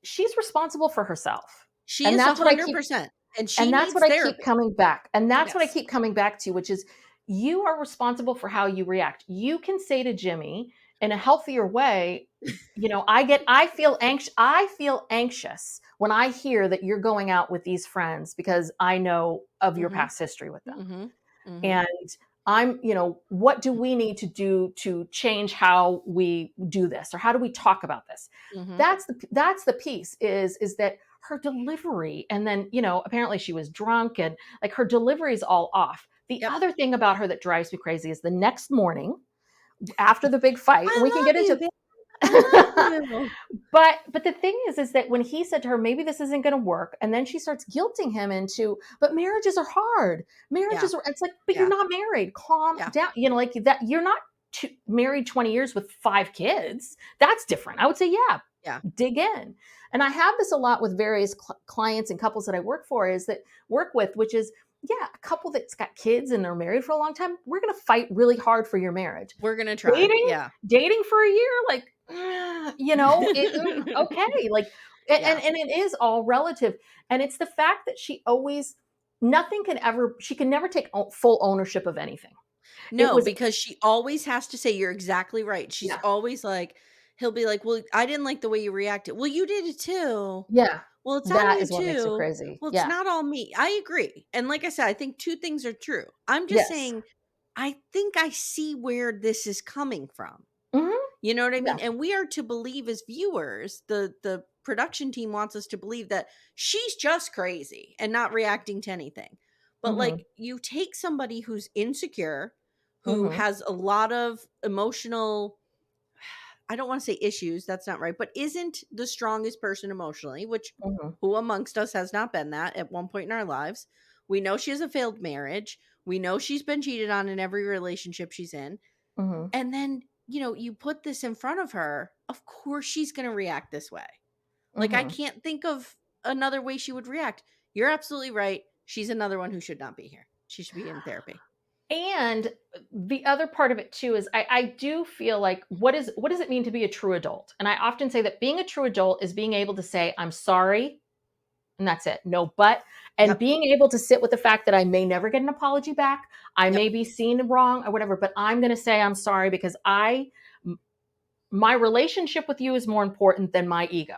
she's responsible for herself. She And is that's what I keep 100%, and she and that's needs what I keep therapy. coming back. And that's what I Yes. keep coming back to, which is you are responsible for how you react. You can say to Jimmy in a healthier way, I feel anxious when I hear that you're going out with these friends because I know of your Mhm, past history with them. mhm, mhm, And what do we need to do to change how we do this or how do we talk about this? mhm. That's the piece is that her delivery and then, apparently she was drunk and like her delivery is all off. The Yep. other thing about her that drives me crazy is the next morning after the big fight, and we can "I get love into you, babe. I love you. But the thing is that when he said to her, maybe this isn't going to work, and then she starts guilting him into, but marriages are hard. Yeah. Marriages are. It's like, but you're Yeah. not married. Calm Yeah. down. Like that. You're not married 20 years with 5 kids. That's different. I would say, yeah, Yeah. dig in. And I have this a lot with various clients and couples that I work with, which is, yeah, a couple that's got kids and they're married for a long time. We're going to fight really hard for your marriage. We're gonna try. Dating, Yeah. dating for a year, like, okay, like, Yeah. and it is all relative, and it's the fact that she can never take full ownership of anything. It No, was, because she always has to say, "You're exactly right." She's yeah, always like he'll be like, "Well, I didn't like the way you reacted." "Well, you did it too." yeah, "Well, it's on that you is what makes her too." crazy. "Well, it's Yeah, not all me." I agree. And like I said, I think 2 things are true. I'm just yes, saying, I think I see where this is coming from. mhm, You know what I yeah, mean? And we are to believe as viewers, the production team wants us to believe that she's just crazy and not reacting to anything. But mhm, like you take somebody who's insecure, who mhm, has a lot of emotional, I don't want to say issues, that's not right, but isn't the strongest person emotionally, which mhm, who amongst us has not been that at one point in our lives? We know she has a failed marriage. We know she's been cheated on in every relationship she's in. mhm, And then, you put this in front of her, of course she's going to react this way. Like, I mhm. can't think of another way she would react. You're absolutely right. She's another one who should not be here. She should be in therapy. And the other part of it too is I do feel like what does it mean to be a true adult? And I often say that being a true adult is being able to say, I'm sorry, and that's it. No but. And Yep. being able to sit with the fact that I may never get an apology back. I Yep. may be seen wrong or whatever, but I'm going to say I'm sorry because my relationship with you is more important than my ego.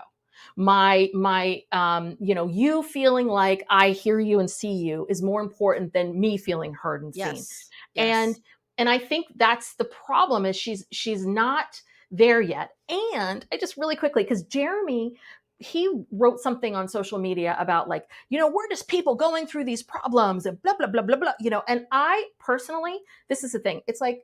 You feeling like I hear you and see you is more important than me feeling heard and seen. Yes. And Yes. and I think that's the problem is she's not there yet. And I just really quickly, because Jeremy, he wrote something on social media about like, we're just people going through these problems and blah blah blah blah blah, and I personally, this is the thing, it's like,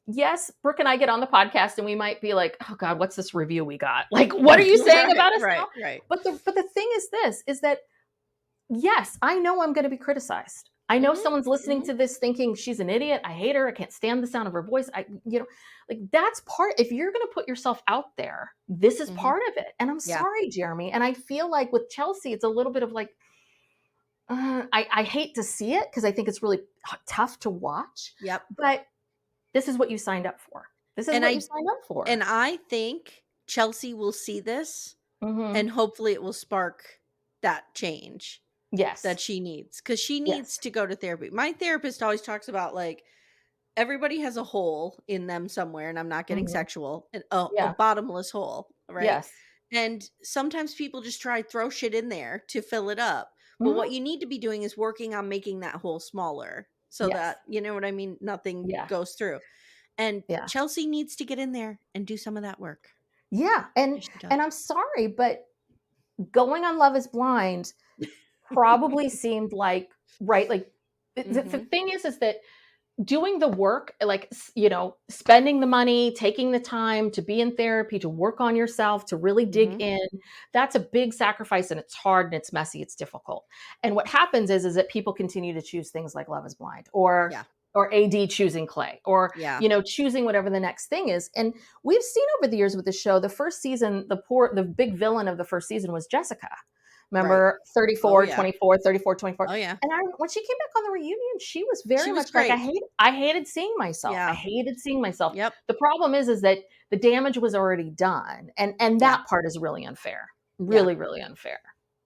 yes, Brooke and I get on the podcast and we might be like, oh God, what's this review we got? Like, what are you saying Right. about us Right. now? Right. But the thing is this, is that yes, I know I'm going to be criticized. I know Hmm. someone's listening Hmm. to this thinking she's an idiot. I hate her. I can't stand the sound of her voice. Like that's if you're going to put yourself out there, this is Hmm. part of it. And I'm Yeah. sorry, Jeremy. And I feel like with Chelsea, it's a little bit of like, I hate to see it because I think it's really tough to watch, Yep. but this is what you signed up for. This is And what you I signed up and for. I think Chelsea will see this Hmm. and hopefully it will spark that change that Yes. she needs, because she needs Yes. to go to therapy. My therapist always talks about like everybody has a hole in them somewhere, and I'm not getting Hmm. sexual, a Yeah. bottomless hole, right? Yes. And sometimes people just try throw shit in there to fill it up. But what Hmm. you need to be doing is working on making that hole smaller so Yes. that, you know what I mean, nothing Yeah. goes through. And Yeah. Chelsea needs to get in there and do some of that work. Yeah. And Yes, she does. and I'm sorry, but going on Love is Blind probably seemed like right. Like the Hmm. thing is that doing the work, like, spending the money, taking the time to be in therapy, to work on yourself, to really dig Hmm. in, that's a big sacrifice and it's hard and it's messy, it's difficult. And what happens is that people continue to choose things like Love is Blind Yeah. or AD choosing Clay or, Yeah. choosing whatever the next thing is. And we've seen over the years with the show, the first season, the big villain of the first season was Jessica. Right. Remember Oh, 34, yeah. 24, 34, 24. Oh, yeah. And when she came back on the reunion, she was She very was much like, great. I hated seeing myself. I Yeah. hated seeing myself. Yep. The problem is that the damage was already done. And Yeah. that part is really unfair. Yeah. Really, really unfair.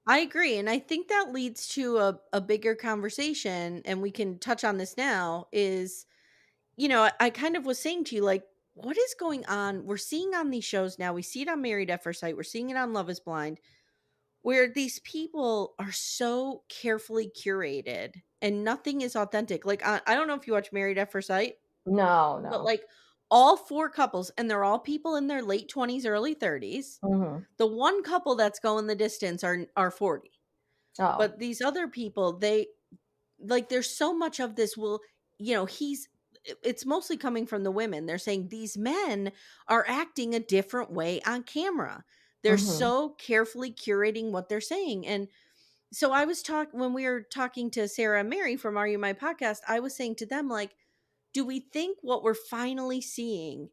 I agree. And I think that leads to a bigger conversation, and we can touch on this now. Is, I kind of was saying to you, like, what is going on? We're seeing on these shows now, we see it on Married at First Sight, we're seeing it on Love is Blind, where these people are so carefully curated and nothing is authentic. Like, I don't know if you watch Married at First Sight, No, but no. like all 4 couples, and they're all people in their late 20s, early 30s. Hmm. The one couple that's going the distance are 40. Oh, But these other people, they like there's so much of this, well, he's it's mostly coming from the women. They're saying these men are acting a different way on camera. They're Mhm. so carefully curating what they're saying. And so I was talking when we were talking to Sarah and Mary from Are You My Podcast, I was saying to them, like, do we think what we're finally seeing,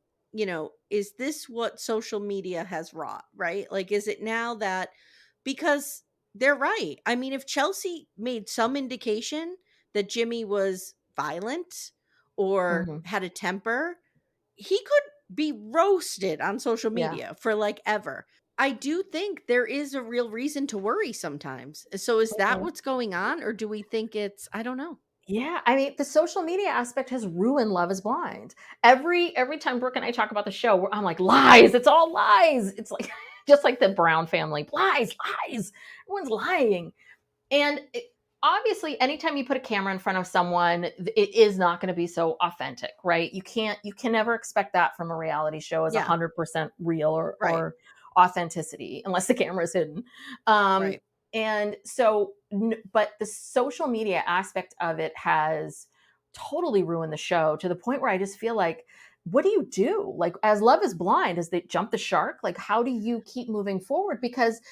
is this what social media has wrought, right? Like, is it now that, because they're right. I mean, if Chelsea made some indication that Jimmy was violent or Mhm. had a temper, he could be roasted on social Yeah. media for like ever. I do think there is a real reason to worry sometimes. So is that Mhm. what's going on, or do we think it's, I don't know. Yeah, I mean, the social media aspect has ruined Love Is Blind. Every time Brooke and I talk about the show, I'm like, lies. It's all lies. It's like just like the Brown family, lies, lies. Everyone's lying. And obviously, anytime you put a camera in front of someone, it is not going to be so authentic, right? You can never expect that from a reality show as Yeah, 100% real right, or authenticity, unless the camera is hidden. Um, right. and so, but the social media aspect of it has totally ruined the show to the point where I just feel like, what do you do? Like, as Love Is Blind, as they jump the shark, like, how do you keep moving forward? Because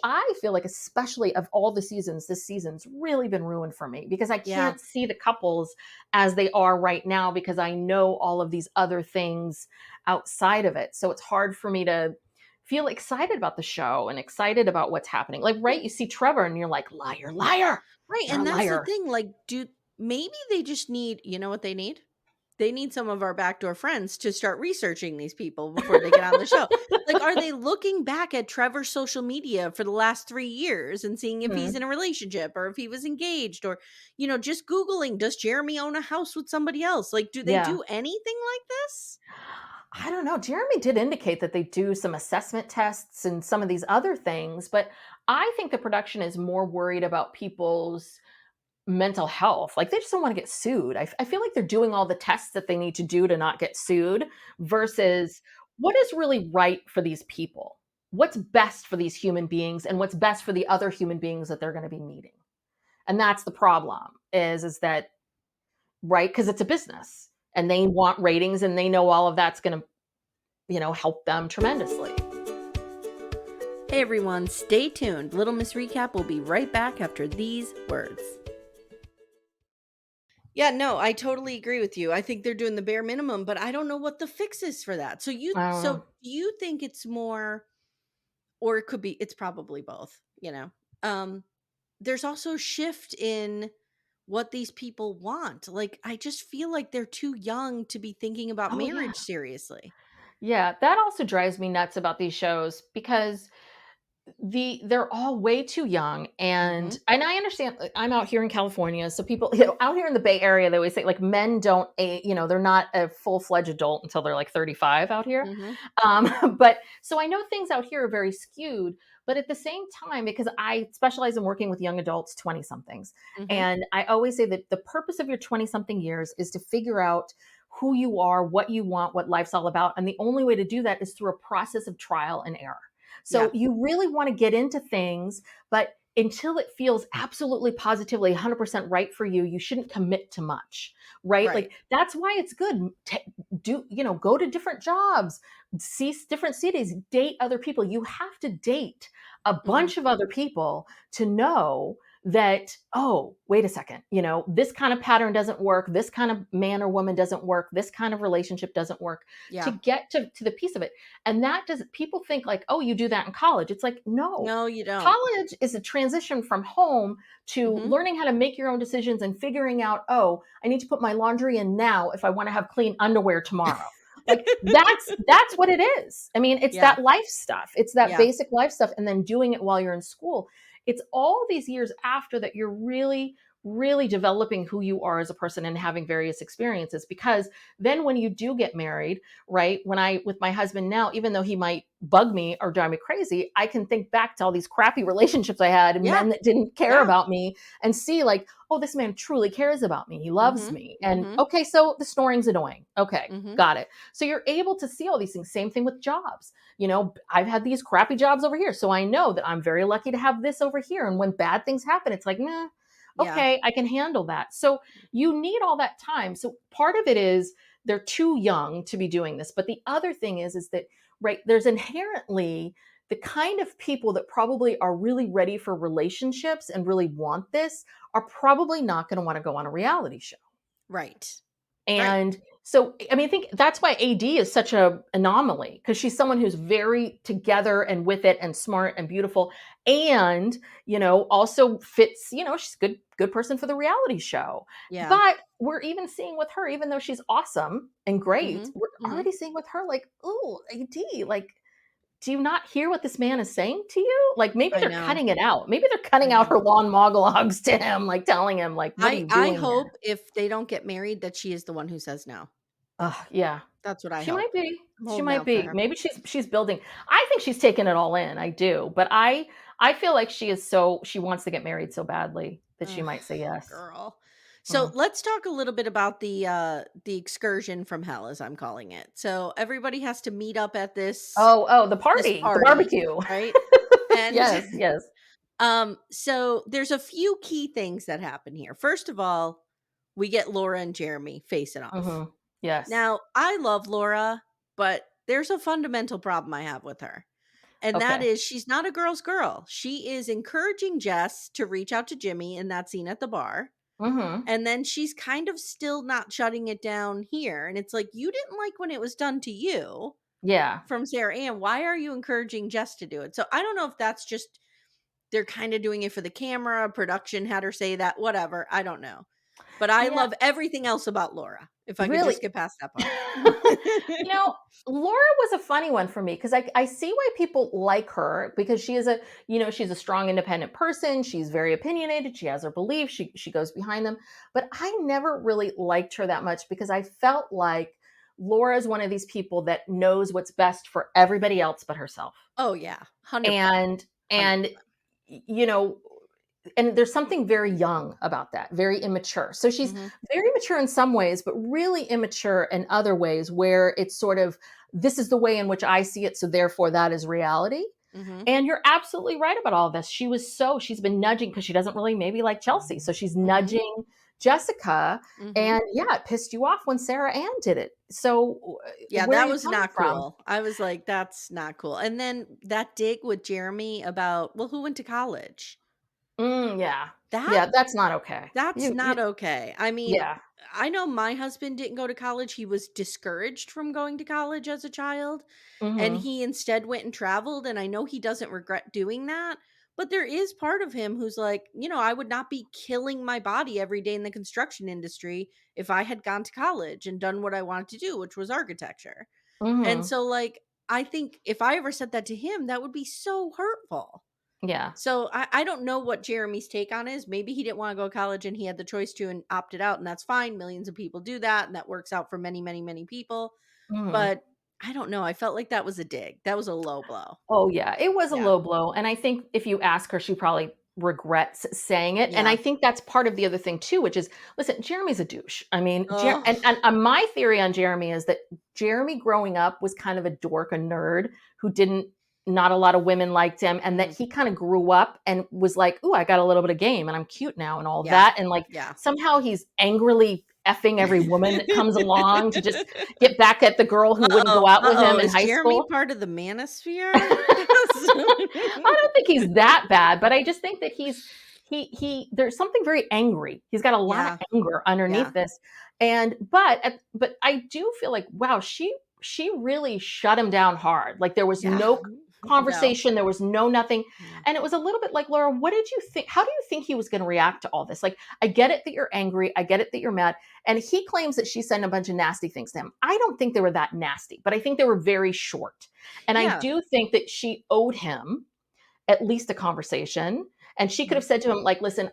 I feel like, especially of all the seasons, this season's really been ruined for me because I Yeah. can't see the couples as they are right now because I know all of these other things outside of it. So it's hard for me to feel excited about the show and excited about what's happening. Like, right, you see Trevor and you're like, liar, liar. Right, You're a and that's the liar. thing, like, maybe they just need, you know what they need? They need some of our backdoor friends to start researching these people before they get on the show. Like, are they looking back at Trevor's social media for the last 3 years and seeing if he's Hmm. in a relationship or if he was engaged, or, just Googling, does Jeremy own a house with somebody else? Like, do they Yeah. do anything like this? I don't know. Jeremy did indicate that they do some assessment tests and some of these other things, but I think the production is more worried about people's mental health. Like, they just don't want to get sued. I feel like they're doing all the tests that they need to do to not get sued versus what is really right for these people. What's best for these human beings and what's best for the other human beings that they're going to be meeting. And that's the problem is that, right? Because it's a business and they want ratings and they know all of that's going to, help them tremendously. Hey everyone, stay tuned. Little Miss Recap will be right back after these words. Yeah, no, I totally agree with you. I think they're doing the bare minimum, but I don't know what the fix is for that. I don't So know. do you think it's more, or it could be, it's probably both, Um there's also a shift in what these people want. Like, I just feel like they're too young to be thinking about Oh, yeah. marriage seriously. Yeah. That also drives me nuts about these shows because they're all way too young and Mhm. I understand. I'm out here in California, so people, out here in the Bay Area, they always say like men don't they're not a full-fledged adult until they're like 35 out here. Mhm. But so I know things out here are very skewed, but at the same time, because I specialize in working with young adults, 20 somethings, Mhm. and I always say that the purpose of your 20 something years is to figure out who you are, what you want, what life's all about, and the only way to do that is through a process of trial and error. Yeah. So you really want to get into things, but until it feels absolutely positively 100% right for you, you shouldn't commit to much, right? Right. Like, that's why it's good to go to different jobs, see different cities, date other people. You have to date a Mhm. bunch of other people to know that, oh, wait a second, this kind of pattern doesn't work, this kind of man or woman doesn't work, this kind of relationship doesn't work, to Yeah. get to the piece of it. And that does, people think like, oh, you do that in college. It's like, no. No, you don't. College is a transition from home to Mhm. learning how to make your own decisions and figuring out, oh, I need to put my laundry in now if I want to have clean underwear tomorrow. Like, that's what it is. I mean, it's Yeah. that life stuff. It's that Yeah. basic life stuff and then doing it while you're in school. It's all these years after that you're really really developing who you are as a person and having various experiences, because then when you do get married, right, when I with my husband now, even though he might bug me or drive me crazy, I can think back to all these crappy relationships I had and Yeah. men that didn't care Yeah. about me and see like, oh, this man truly cares about me, he loves Mhm. me. And Mhm. okay, so the snoring's annoying, okay, Mhm. got it. So you're able to see all these things. Same thing with jobs. I've had these crappy jobs over here, so I know that I'm very lucky to have this over here, and when bad things happen, it's like, nah, Yeah. Okay, I can handle that. So you need all that time. So part of it is they're too young to be doing this. But the other thing is that, right, there's inherently the kind of people that probably are really ready for relationships and really want this are probably not going to want to go on a reality show. Right. Right. And so, I mean, I think that's why AD is such a anomaly, because she's someone who's very together and with it and smart and beautiful, and also fits. She's a good person for the reality show. Yeah. But we're even seeing with her, even though she's awesome and great, Mhm. we're Mhm. already seeing with her like, oh, AD, like, do you not hear what this man is saying to you? Like, maybe I they're know. cutting it out. Maybe they're cutting I out know. her long monologues to him, like telling him, like, what are you I doing here? hope if they don't get married that she is the one who says no. Yeah. That's what I She might hope. be. I'm She holding might out for be. her. Maybe she's building. I think she's taking it all in. I do. But I feel like she wants to get married so badly that she Ugh, might say yes. girl. So Mm. let's talk a little bit about the excursion from hell, as I'm calling it. So everybody has to meet up at Oh, the this party, the party, barbecue. right? And Yes, yes. so there's a few key things that happen here. First of all, we get Laura and Jeremy facing off. Mhm. Yes. Now, I love Laura, but there's a fundamental problem I have with her. And that Okay. is she's not a girl's girl. She is encouraging Jess to reach out to Jimmy in that scene at the bar. Mhm. And then she's kind of still not shutting it down here. And it's like, you didn't like when it was done to you Yeah. from Sarah Ann. Why are you encouraging Jess to do it? So I don't know if that's just they're kind of doing it for the camera. Production had her say that, whatever. I don't know. But I Yeah, love everything else about Laura, if I could really. just get past that part. You know, Laura was a funny one for me because I see why people like her, because she is she's a strong, independent person. She's very opinionated. She has her beliefs. She goes behind them. But I never really liked her that much because I felt like Laura is one of these people that knows what's best for everybody else but herself. Oh, yeah. 100%. And and 100%. you know, and there's something very young about that, very immature. So she's Mhm. very mature in some ways, but really immature in other ways where it's sort of, this is the way in which I see it, so therefore that is reality. Mhm. And you're absolutely right about all this. She's been nudging because she doesn't really maybe like Chelsea. So she's Mhm. nudging Jessica. Mhm. And yeah, it pissed you off when Sarah Ann did it. So Yeah, where are that you was coming not from? cool. I was like, "That's not cool." And then that dig with Jeremy about, well, who went to college? Yeah. That Yeah, that's not okay. that's You not okay. I mean, yeah. I know my husband didn't go to college. He was discouraged from going to college as a child, and Mhm. he instead went and traveled, and I know he doesn't regret doing that, but there is part of him who's like, I would not be killing my body every day in the construction industry if I had gone to college and done what I wanted to do, which was architecture. And Mhm. so, like, I think if I ever said that to him, that would be so hurtful. Yeah. So I don't know what Jeremy's take on is. Maybe he didn't want to go to college and he had the choice to and opted out, and that's fine. Millions of people do that, and that works out for many, many, many people. Mhm. But I don't know. I felt like that was a dig. That was a low blow. Oh, yeah, it was a Yeah. low blow, and I think if you ask her, she probably regrets saying it, and I Yeah. think that's part of the other thing too, which is, listen, Jeremy's a douche. I mean, Oh, my theory on Jeremy is that Jeremy growing up was kind of a dork, a nerd who didn't not a lot of women liked him, and that mhm. he kind of grew up and was like, "Ooh, I got a little bit of game, and I'm cute now," and all Yeah. that, and like Yeah. somehow he's angerly effing every woman that comes along to just get back at the girl who wouldn't go Uh-oh. out with Uh-oh. him in Is high Jeremy school. part of the manosphere? I don't think he's that bad, but I just think that he there's something very angry. He's got a lot of Yeah. anger underneath Yeah. this. And but I do feel like, wow, she really shut him down hard. Like there was Yeah. no No. conversation, there was no nothing. No. And it was a little bit like, Laura, what did you think? How do you think he was going to react to all this? Like, I get it that you're angry, I get it that you're mad. And he claims that she sent a bunch of nasty things to him. I don't think they were that nasty, but I think they were very short. And I Yeah. do think that she owed him at least a conversation. And she could Mhm. have said to him, like, listen,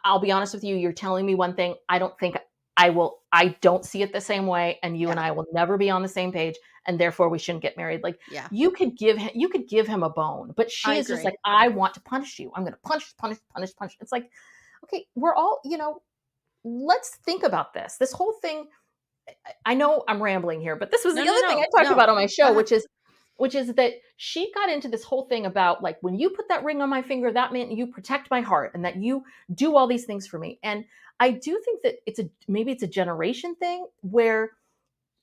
I'll be honest with you. You're telling me one thing. I don't think I don't see it the same way. And you and Yeah. I will never be on the same page. And therefore we shouldn't get married. Like Yeah. you could give him a bone, but I she is just agree. like, I want to punish you. I'm going to punch. It's like, okay, we're all, let's think about this. This whole thing, I know I'm rambling here, but this was No, the no, other thing no. I talked No. about on my Go show, ahead. which is which is that she got into this whole thing about like, when you put that ring on my finger, that meant you protect my heart and that you do all these things for me. And I do think that maybe it's a generation thing where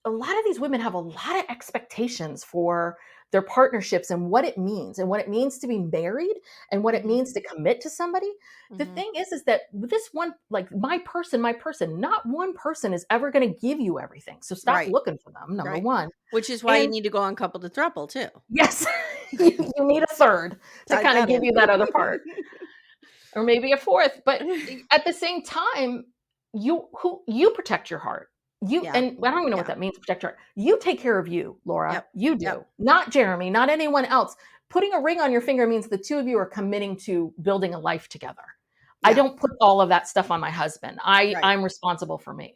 a lot of these women have a lot of expectations for their partnerships and what it means to be married and what it means to commit to somebody. The thing is that this one, like my person, not one person is ever going to give you everything. So stop looking for them, number one. Which is why you need to go on Couple to Throuple too. Yes. you need a third to kind of give you that other part. Or maybe a fourth. But at the same time, you protect your heart. And I don't even know what that means, protect your heart. You take care of you, Laura. Yep. You do. Yep. Not Jeremy, not anyone else. Putting a ring on your finger means the two of you are committing to building a life together. Yeah. I don't put all of that stuff on my husband. I'm responsible for me.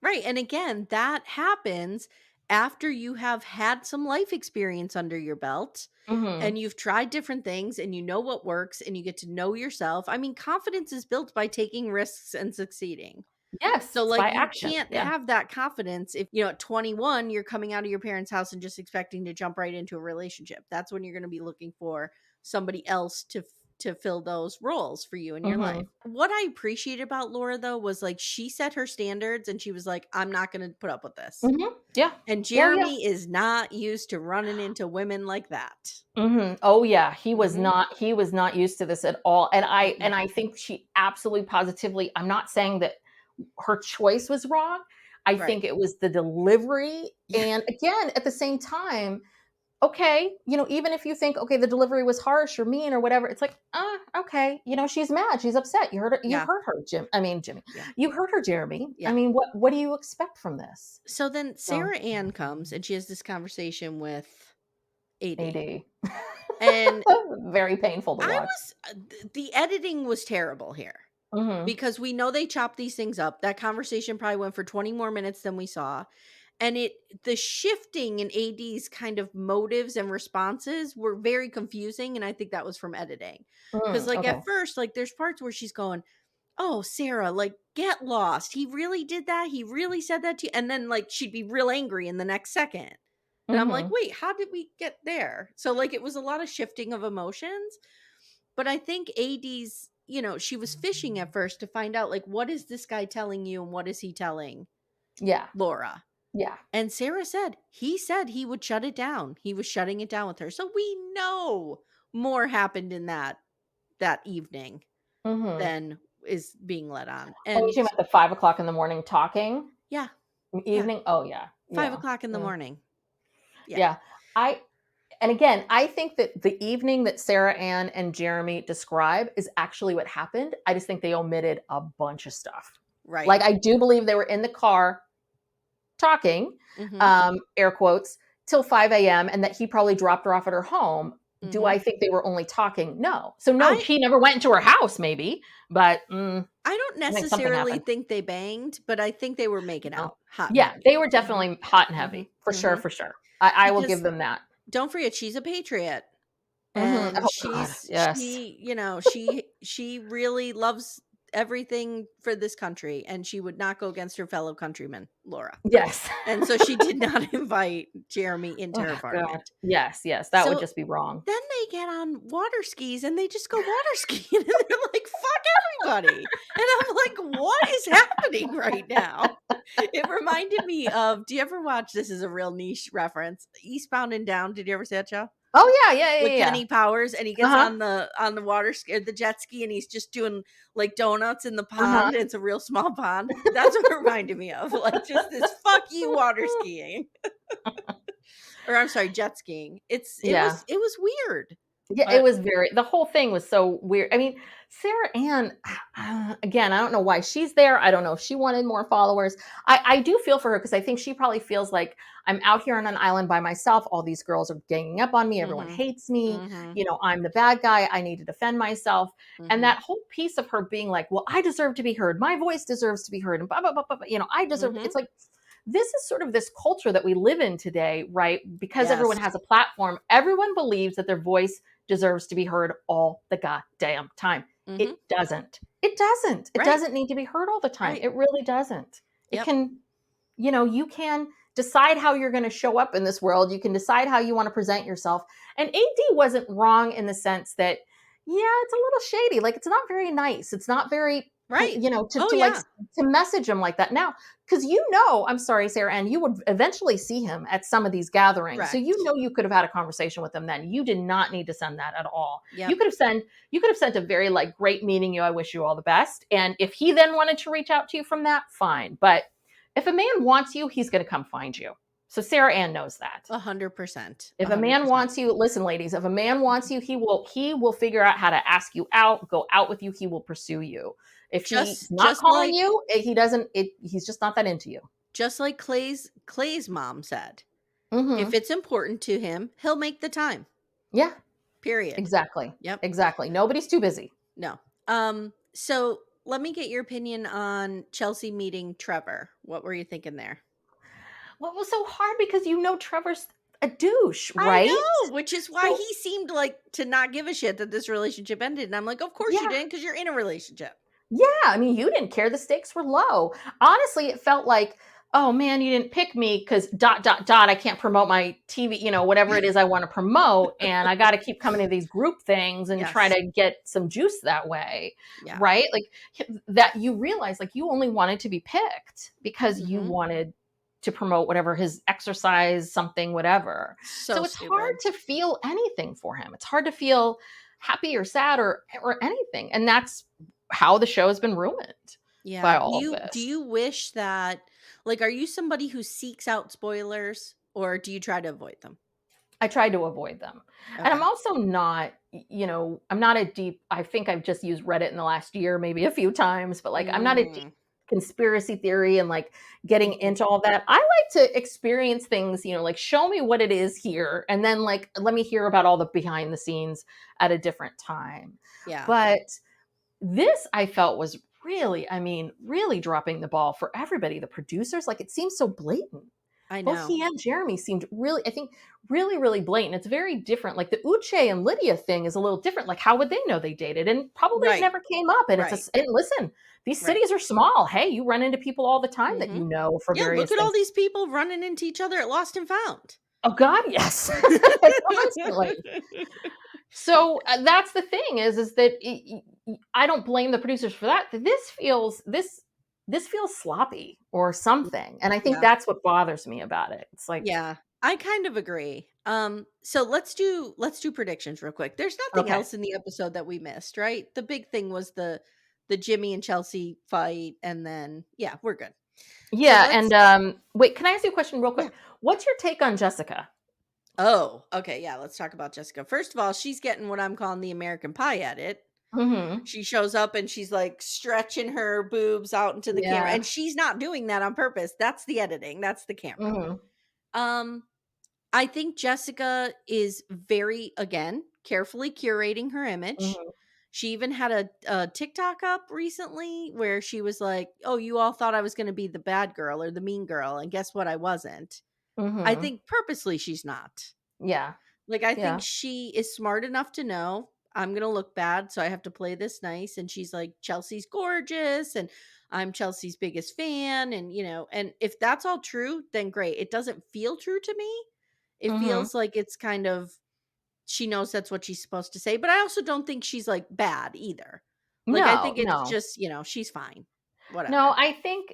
Right. And again, that happens after you have had some life experience under your belt and you've tried different things and you know what works and you get to know yourself. I mean, confidence is built by taking risks and succeeding. Yes. So like you action. can't have that confidence if, at 21, you're coming out of your parents' house and just expecting to jump right into a relationship. That's when you're going to be looking for somebody else to fill those roles for you in your life. What I appreciate about Laura though was like she set her standards and she was like, I'm not going to put up with this. Yeah. And Jeremy is not used to running into women like that. Oh yeah, he was not used to this at all. And I think she absolutely positively, I'm not saying that her choice was wrong. I think it was the delivery. And again, at the same time, okay, even if you think, okay, the delivery was harsh or mean or whatever, it's like, okay, she's mad, she's upset. You hurt her, Jimmy. Yeah. You hurt her, Jeremy. Yeah. I mean, what do you expect from this? So then Sarah Ann comes and she has this conversation with AD. And very painful to watch. The editing was terrible here. Because we know they chopped these things up. That conversation probably went for 20 more minutes than we saw. And the shifting in AD's kind of motives and responses were very confusing. And I think that was from editing. Because at first, like there's parts where she's going, oh, Sarah, like get lost. He really did that. He really said that to you. And then like she'd be real angry in the next second. And I'm like, wait, how did we get there? So like it was a lot of shifting of emotions. But I think AD's, she was fishing at first to find out like, what is this guy telling you? And what is he telling Laura? Yeah. And Sarah said he would shut it down. He was shutting it down with her. So we know more happened in that evening than is being let on. And you're talking about the 5 o'clock in the morning talking? Yeah. Evening? Yeah. Oh yeah. 5 o'clock in the morning. Yeah. And again, I think that the evening that Sarah Ann and Jeremy describe is actually what happened. I just think they omitted a bunch of stuff. Right. Like I do believe they were in the car talking, air quotes, till 5 a.m. and that he probably dropped her off at her home. Do I think they were only talking? No. So no, he never went into her house maybe, but I don't necessarily think they banged, but I think they were making out hot. Yeah, they were definitely hot and heavy for sure. I will give them that. Don't forget, she's a patriot. And she really loves everything for this country, and she would not go against her fellow countrymen, Laura. Yes. And so she did not invite Jeremy into her apartment. God. Yes, that would just be wrong. Then they get on water skis and they just go water skiing and they're like, fuck everybody. And I'm like, what is happening right now? It reminded me of, do you ever watch, this is a real niche reference, Eastbound and Down? Did you ever see that show? Oh yeah. With Kenny Powers, and he gets on the water ski, the jet ski, and he's just doing like donuts in the pond. It's a real small pond. That's what it reminded me of, like just this fuck you water skiing, or I'm sorry, jet skiing. It was weird. Yeah, it was the whole thing was so weird. I mean, Sarah Ann, again, I don't know why she's there. I don't know if she wanted more followers. I do feel for her because I think she probably feels like I'm out here on an island by myself. All these girls are ganging up on me. Everyone hates me. I'm the bad guy. I need to defend myself. And that whole piece of her being like, well, I deserve to be heard. My voice deserves to be heard. And blah, blah, blah, blah, blah. I deserve, it's like, this is sort of this culture that we live in today, right? Because everyone has a platform. Everyone believes that their voice deserves to be heard all the goddamn time. It doesn't. It doesn't. It doesn't need to be heard all the time. It really doesn't. It can, you can decide how you're going to show up in this world. You can decide how you want to present yourself. And AD wasn't wrong in the sense that, yeah, it's a little shady. Like, it's not very nice. It's not very, Right. Oh, to like, yeah. to message him like that. Now, because I'm sorry, Sarah Ann, you would eventually see him at some of these gatherings. So Correct. you could have had a conversation with him then. You did not need to send that at all. Yep. You could have sent a very like, great meeting you. I wish you all the best. And if he then wanted to reach out to you from that, fine. But if a man wants you, he's going to come find you. So Sarah Ann knows that. 100%. If a man 100%. wants you, listen, ladies, if a man wants you, he will figure out how to ask you out, go out with you. He will pursue you. If he's not Just calling like you, he's just not that into you. just like Clay's mom said. Mm-hmm. If it's important to him, he'll make the time. Yeah. Period. Exactly. Yep. Exactly. Nobody's too busy. No. So let me get your opinion on Chelsea meeting Trevor. What were you thinking there? Well, it was so hard because Trevor's a douche, I right? know, which is why he seemed like to not give a shit that this relationship ended. And I'm like, of course you didn't, because you're in a relationship. Yeah, I mean, you didn't care. The stakes were low. Honestly, it felt like, oh man, you didn't pick me because ... I can't promote my TV, whatever it is I want to promote. And I got to keep coming to these group things and try Yes. to get some juice that way. Yeah. Right? Like that you realize like you only wanted to be picked because you Mhm. wanted to promote whatever his exercise, something, whatever. So it's hard to feel anything for him. It's hard to feel happy or sad or anything. And that's how the show has been ruined by Yeah. all of Do this. you wish that, like, are you somebody who seeks out spoilers, or do you try to avoid them? I tried to avoid them. And I'm Okay. also not, I'm not a deep, I think I've just used Reddit in the last year, maybe a few times, but like I'm not a deep Mm. conspiracy theory and like getting Mhm. into all that. I like to experience things, like show me what it is here. And then like, let me hear about all the behind the scenes at a different time. Yeah. But this I felt was really, I mean, really dropping the ball for everybody. The producers, like it seems so blatant. I Both know. he and Jeremy seemed really, I think, really, really blatant. It's very different. Like the Uche and Lydia thing is a little different. Like, how would they know they dated? And probably it Right. never came up. And Right. and listen, these Right. cities are small. Hey, you run into people all the time that Mhm. for Yeah, look various at all things. these people running into each other at Lost and Found. Oh God, yes, constantly. So that's the thing is that I don't blame the producers for that. This feels sloppy or something, and I think Yeah. that's what bothers me about it. It's like, Yeah. I kind of agree. So let's do predictions real quick. There's nothing okay, else in the episode that we missed, right? The big thing was the Jimmy and Chelsea fight, and then yeah, we're good. So yeah, let's and wait, can I ask you a question real yeah. quick? What's your take on Jessica? Oh, okay, yeah, let's talk about Jessica. First of all, she's getting what I'm calling the American Pie edit. Mm-hmm. She shows up and she's like stretching her boobs out into the camera, Yeah. and she's not doing that on purpose. That's the editing. That's the camera. Mm-hmm. Um I think Jessica is very, again, carefully curating her image. Mm-hmm. She even had a TikTok up recently where she was like, "Oh, you all thought I was going to be the bad girl or the mean girl, and guess what? I wasn't." I Mm-hmm. think purposely she's not. Yeah. Like, I think Yeah. she is smart enough to know I'm going to look bad, so I have to play this nice. And she's like, Chelsea's gorgeous, and I'm Chelsea's biggest fan. And if that's all true, then great. It doesn't feel true to me. It Mm-hmm. feels like it's kind of, she knows that's what she's supposed to say, but I also don't think she's like bad either. Like, I No, think it's no. just, she's fine. No, Whatever. I think,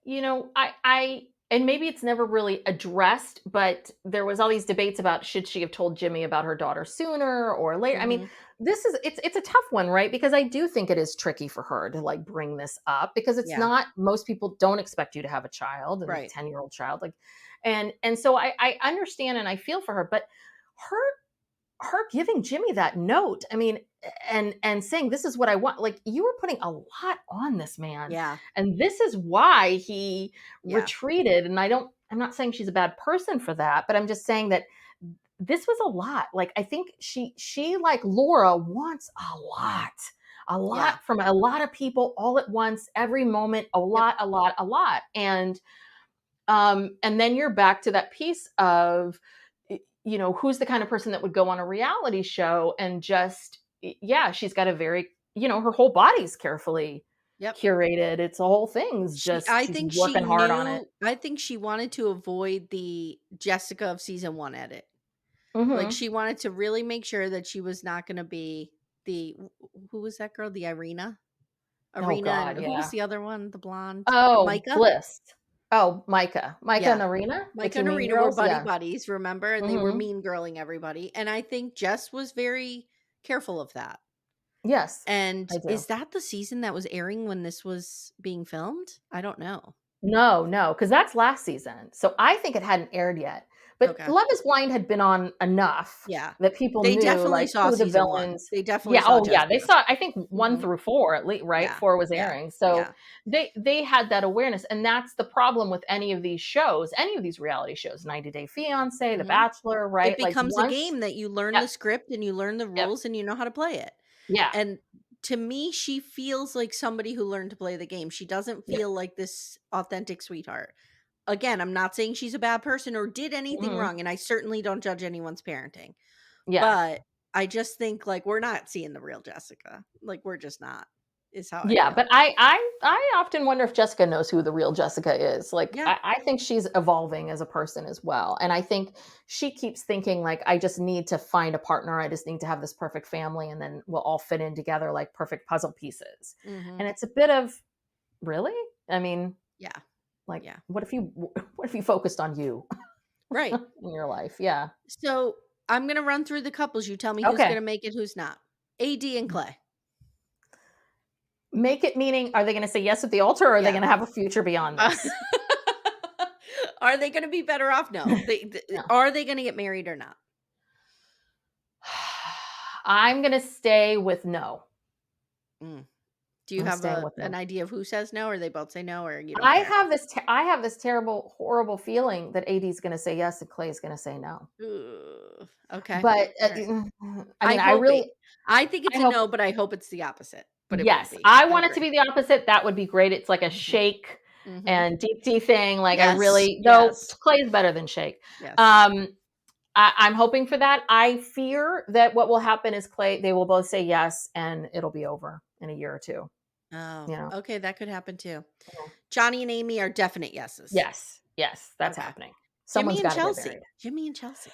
I and maybe it's never really addressed, but there was all these debates about should she have told Jimmy about her daughter sooner or later. I mean, Hmm. it's a tough one, right? Because I do think it is tricky for her to like bring this up because it's Yeah. not, most people don't expect you to have a child and a Right. 10-year-old child, like, and so I understand and I feel for her, but her giving Jimmy that note, I mean, and saying this is what I want, like you were putting a lot on this man. Yeah. And this is why he Yeah. retreated. And I'm not saying she's a bad person for that, but I'm just saying that this was a lot. Like I think she like Laura wants a Yeah. lot from a lot of people all at once, every moment, a Yep. lot, a lot, a lot. And then you're back to that piece of, who's the kind of person that would go on a reality show and just, yeah, she's got a very, her whole body's carefully curated. It's a whole thing's just she's working hard on it. I think she wanted to avoid the Jessica of season 1 edit. Like, Mhm. she wanted to really make sure that she was not gonna be the who was that girl? The Irina? Oh Irina, and god, who was yeah. the other one? The blonde? Oh, Micah? Bliss. Oh, Micah. Micah and Yeah. Arena? The Micah 2 and mean Irina were girls? Yeah. buddies, remember? And they were Mhm. mean girling everybody, and I think Jess was very careful of that. Yes, And I do. is that the season that was airing when this was being filmed? I don't know. No, because that's last season. So I think it hadn't aired yet. But Okay. Love is Blind had been on enough Yeah. that people They knew, definitely like, saw who the season 1. villains. They definitely Yeah, saw oh, yeah, they Jessica. saw, I think, 1 Mhm. through 4 at least, right? Yeah. 4 was Yeah. airing. So Yeah. they had that awareness, and that's the problem with any of these shows, any of these reality shows, 90 Day Fiancé, The Mhm. Bachelor, It right? Like, becomes a once. game that you learn Yep, the script and you learn the yep, rules and you know how to play it. yeah, And to me, she feels like somebody who learned to play the game. She doesn't yep, feel like this authentic sweetheart. Again, I'm not saying she's a bad person or did anything mhm, wrong, and I certainly don't judge anyone's parenting. yeah. But I just think, like, we're not seeing the real Jessica. Like, we're just not, is how I Yeah, feel. but I often wonder if Jessica knows who the real Jessica is. Like, Yeah. I think she's evolving as a person as well, and I think she keeps thinking, like, "I just need to find a partner, I just need to have this perfect family, and then we'll all fit in together like perfect puzzle pieces." Mhm. And it's a bit of, "Really?" I mean, Yeah. like, Yeah. what if you what if you focused on you Right. in your life? Yeah. So, I'm gonna run through the couples, you tell me who's Okay. gonna make it, who's not. AD and Clay. Make it, meaning, are they gonna say yes at the altar, or are they Yeah. gonna have a future beyond this? Are they gonna be better off? No. No. Are they gonna get married or not? I'm gonna stay with no. Mm. Do you I'm have staying with an no. idea of who says no, or they both say no, or you don't care? I have this terrible, horrible feeling that AD is gonna say yes and Clay is gonna say no. Ugh, okay. But, Alright. I I mean, I hope it really I think it's I a hope no, but I hope it's the opposite, but it won't yes, be. I I want it to agree. be the opposite, that would be great. It's like a Mhm. Shake Mhm. and Deep D thing, like, I Yes, really, though yes, Clay is better than Shake. yes. Um, I'm hoping for that. I fear that what will happen is they will both say yes, and it'll be over in a year or 2, Oh, you know? okay, that could happen too. Mhm. Johnny and Amy are definite yeses. Yes, yes, that's Okay. happening. Jimmy Someone's and gotta get Chelsea. married. Jimmy and Chelsea.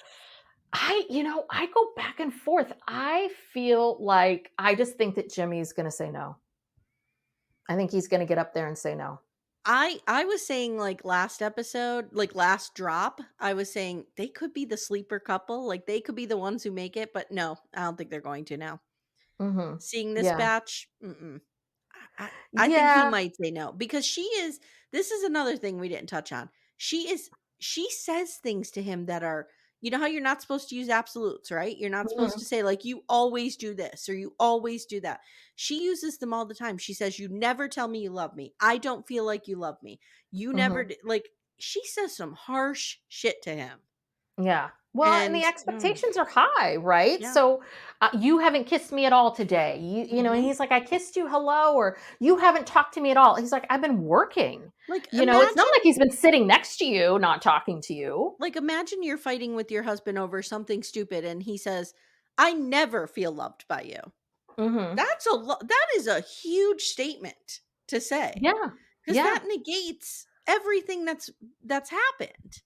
I go back and forth. I feel like I just think that Jimmy's gonna say no. I think he's gonna get up there and say no. I was saying, like, last episode, like, last drop, I was saying they could be the sleeper couple, like, they could be the ones who make it, but no, I don't think they're going to now. Mhm. Seeing this Yeah. batch, mm-mm. I think he Yeah. might say no because this is another thing we didn't touch on. She says things to him that are, you know how you're not supposed to use absolutes, right? You're not supposed to Mhm. say, like, you always do this or you always do that. She uses them all the time. She says, "You never tell me you love me. I don't feel like you love me. You never Mhm. d-" like, she says some harsh shit to him. Yeah. Well, and the And expectations are high, right? yeah. So, "You haven't kissed me at all today." And Mhm. he's like, "I kissed you, hello," or, "You haven't talked to me at all." He's like, "I've been working." Like, It's not like he's been sitting next to you, not talking to you. imagine you're fighting with your husband over something stupid and he says, "I never feel loved by you." Mhm. That is a huge statement to say, Yeah. cuz Yeah. that negates everything that's happened.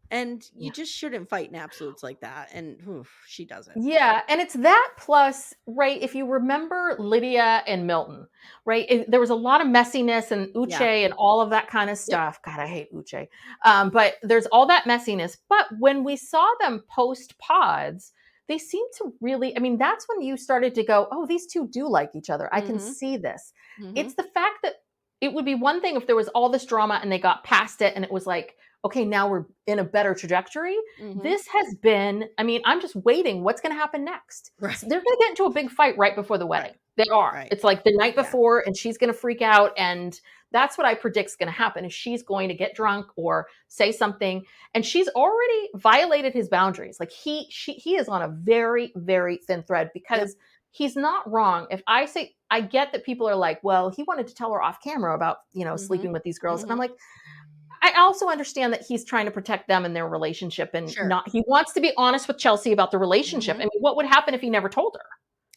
And you Yeah. just shouldn't fight in absolutes like that, and oof, she doesn't. Yeah, and it's that plus, right, if you remember Lydia and Milton, right, there was a lot of messiness and Uche Yeah. and all of that kind of Yep. stuff. God, I hate Uche. But there's all that messiness. But when we saw them post pods, they seemed to really, I mean, that's when you started to go, oh, these two do like each other. I can Mhm. see this. It's Mhm. the fact that it would be one thing if there was all this drama and they got past it and it was like, okay, now we're in a better trajectory. Mhm. This has been, I mean, I'm just waiting. What's going to happen next? Right. So they're going to get into a big fight right before the wedding. Right. They are. Right. It's like the night Yeah. before, and she's going to freak out. And that's what I predict is going to happen is she's going to get drunk or say something. And she's already violated his boundaries. Like he is on a very, very thin thread Yep. because he's not wrong. If I say, I get that people are like, well, he wanted to tell her off camera about, Mhm. sleeping with these girls. And I'm Mhm. like, I also understand that he's trying to protect them and their relationship and Sure. not he wants to be honest with Chelsea about the relationship. I Mhm. mean, what would happen if he never told her?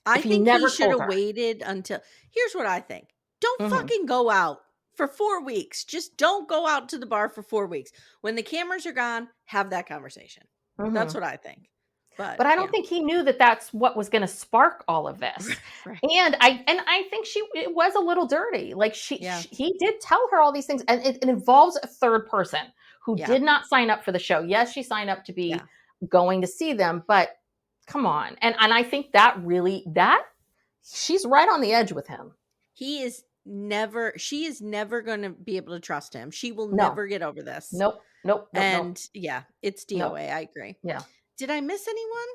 I If he think he never should told have her? waited until. Here's what I think. don't fucking go out for 4 weeks. Just don't go out to the bar for 4 weeks. When the cameras are gone, have that conversation. That's what I think. But I don't think he knew that that's what was going to spark all of this. Right. And I think it was a little dirty. Like he did tell her all these things, and it involves a third person who did not sign up for the show. Yes, she signed up to be going to see them, but come on. And I think that she's right on the edge with him. She is never going to be able to trust him. She will never get over this. Nope. And it's DOA. I agree. Yeah. Did I miss anyone?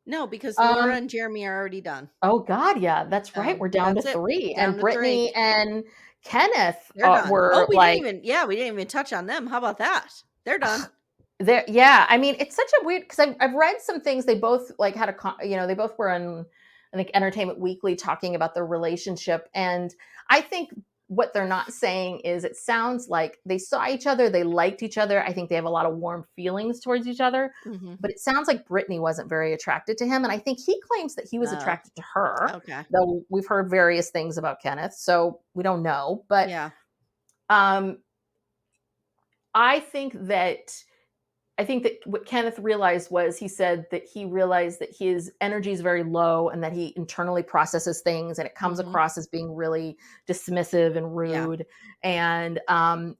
No, because Laura and Jeremy are already done. Oh God, yeah, that's right. We're down to 3, and Brittany and Kenneth were we didn't even touch on them. How about that? They're done. I mean, it's such a weird, because I've read some things. They both had they both were on, I think, Entertainment Weekly talking about their relationship, and I think what they're not saying is it sounds like they saw each other, they liked each other. I think they have a lot of warm feelings towards each other, but it sounds like Brittany wasn't very attracted to him. And I think he claims that he was attracted to her. Okay. Though we've heard various things about Kenneth, so we don't know. But I think that what Kenneth realized was, he said that he realized that his energy is very low and that he internally processes things, and it comes across as being really dismissive and rude. And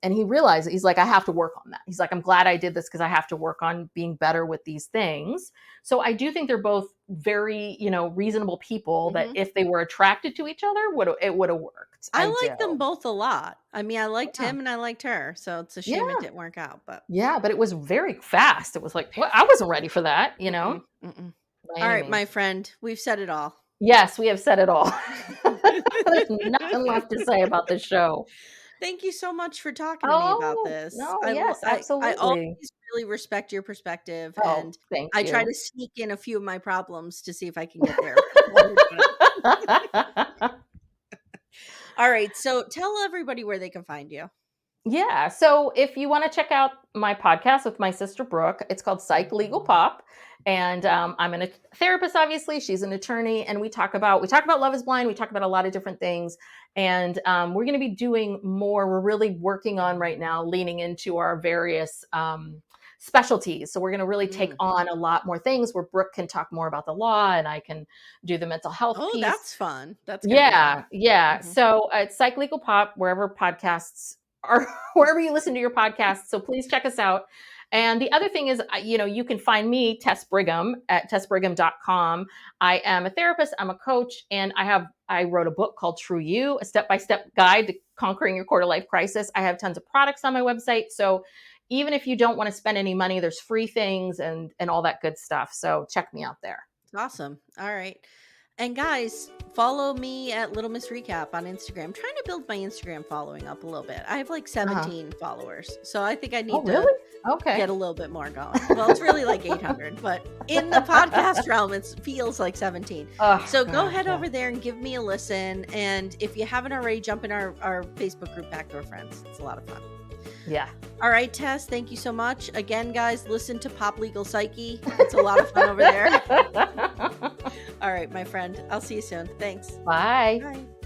he realized that he's like, I have to work on that. He's like, I'm glad I did this because I have to work on being better with these things. So I do think they're both very, reasonable people that if they were attracted to each other, it would have worked. I like them both a lot. I mean, I liked him and I liked her. So it's a shame it didn't work out. But but it was very fast. It was like, well, I wasn't ready for that, All right, my friend, we've said it all. Yes, we have said it all. There's nothing left to say about this show. Thank you so much for talking to me about this. No, yes, absolutely. I always really respect your perspective, and thank I you. try to sneak in a few of my problems to see if I can get there. All right, so tell everybody where they can find you. Yeah, so if you want to check out my podcast with my sister Brooke, it's called Psych Legal Pop, and I'm a therapist. Obviously, she's an attorney, and we talk about Love is Blind. We talk about a lot of different things, and we're going to be doing more. We're really working on right now, leaning into our various specialties. So we're going to really take on a lot more things where Brooke can talk more about the law and I can do the mental health piece. That's fun. That's fun. So it's Psych Legal Pop, wherever podcasts are, wherever you listen to your podcasts. So please check us out. And the other thing is, you can find me, Tess Brigham, at tessbrigham.com. I am a therapist, I'm a coach, and I wrote a book called True You, a step-by-step guide to conquering your quarter-life crisis. I have tons of products on my website. So even if you don't want to spend any money, there's free things and all that good stuff. So check me out there. Awesome. All right. And guys, follow me at Little Miss Recap on Instagram. I'm trying to build my Instagram following up a little bit. I have like 17 followers. So I think I need to get a little bit more going. Well, it's really like 800, but in the podcast realm, it feels like 17. So go ahead over there and give me a listen. And if you haven't already, jump in our Facebook group, Backdoor Friends. It's a lot of fun. Yeah. All right, Tess, thank you so much. Again, guys, listen to Pop Legal Psyche. It's a lot of fun over there. All right, my friend. I'll see you soon. Thanks. Bye. Bye.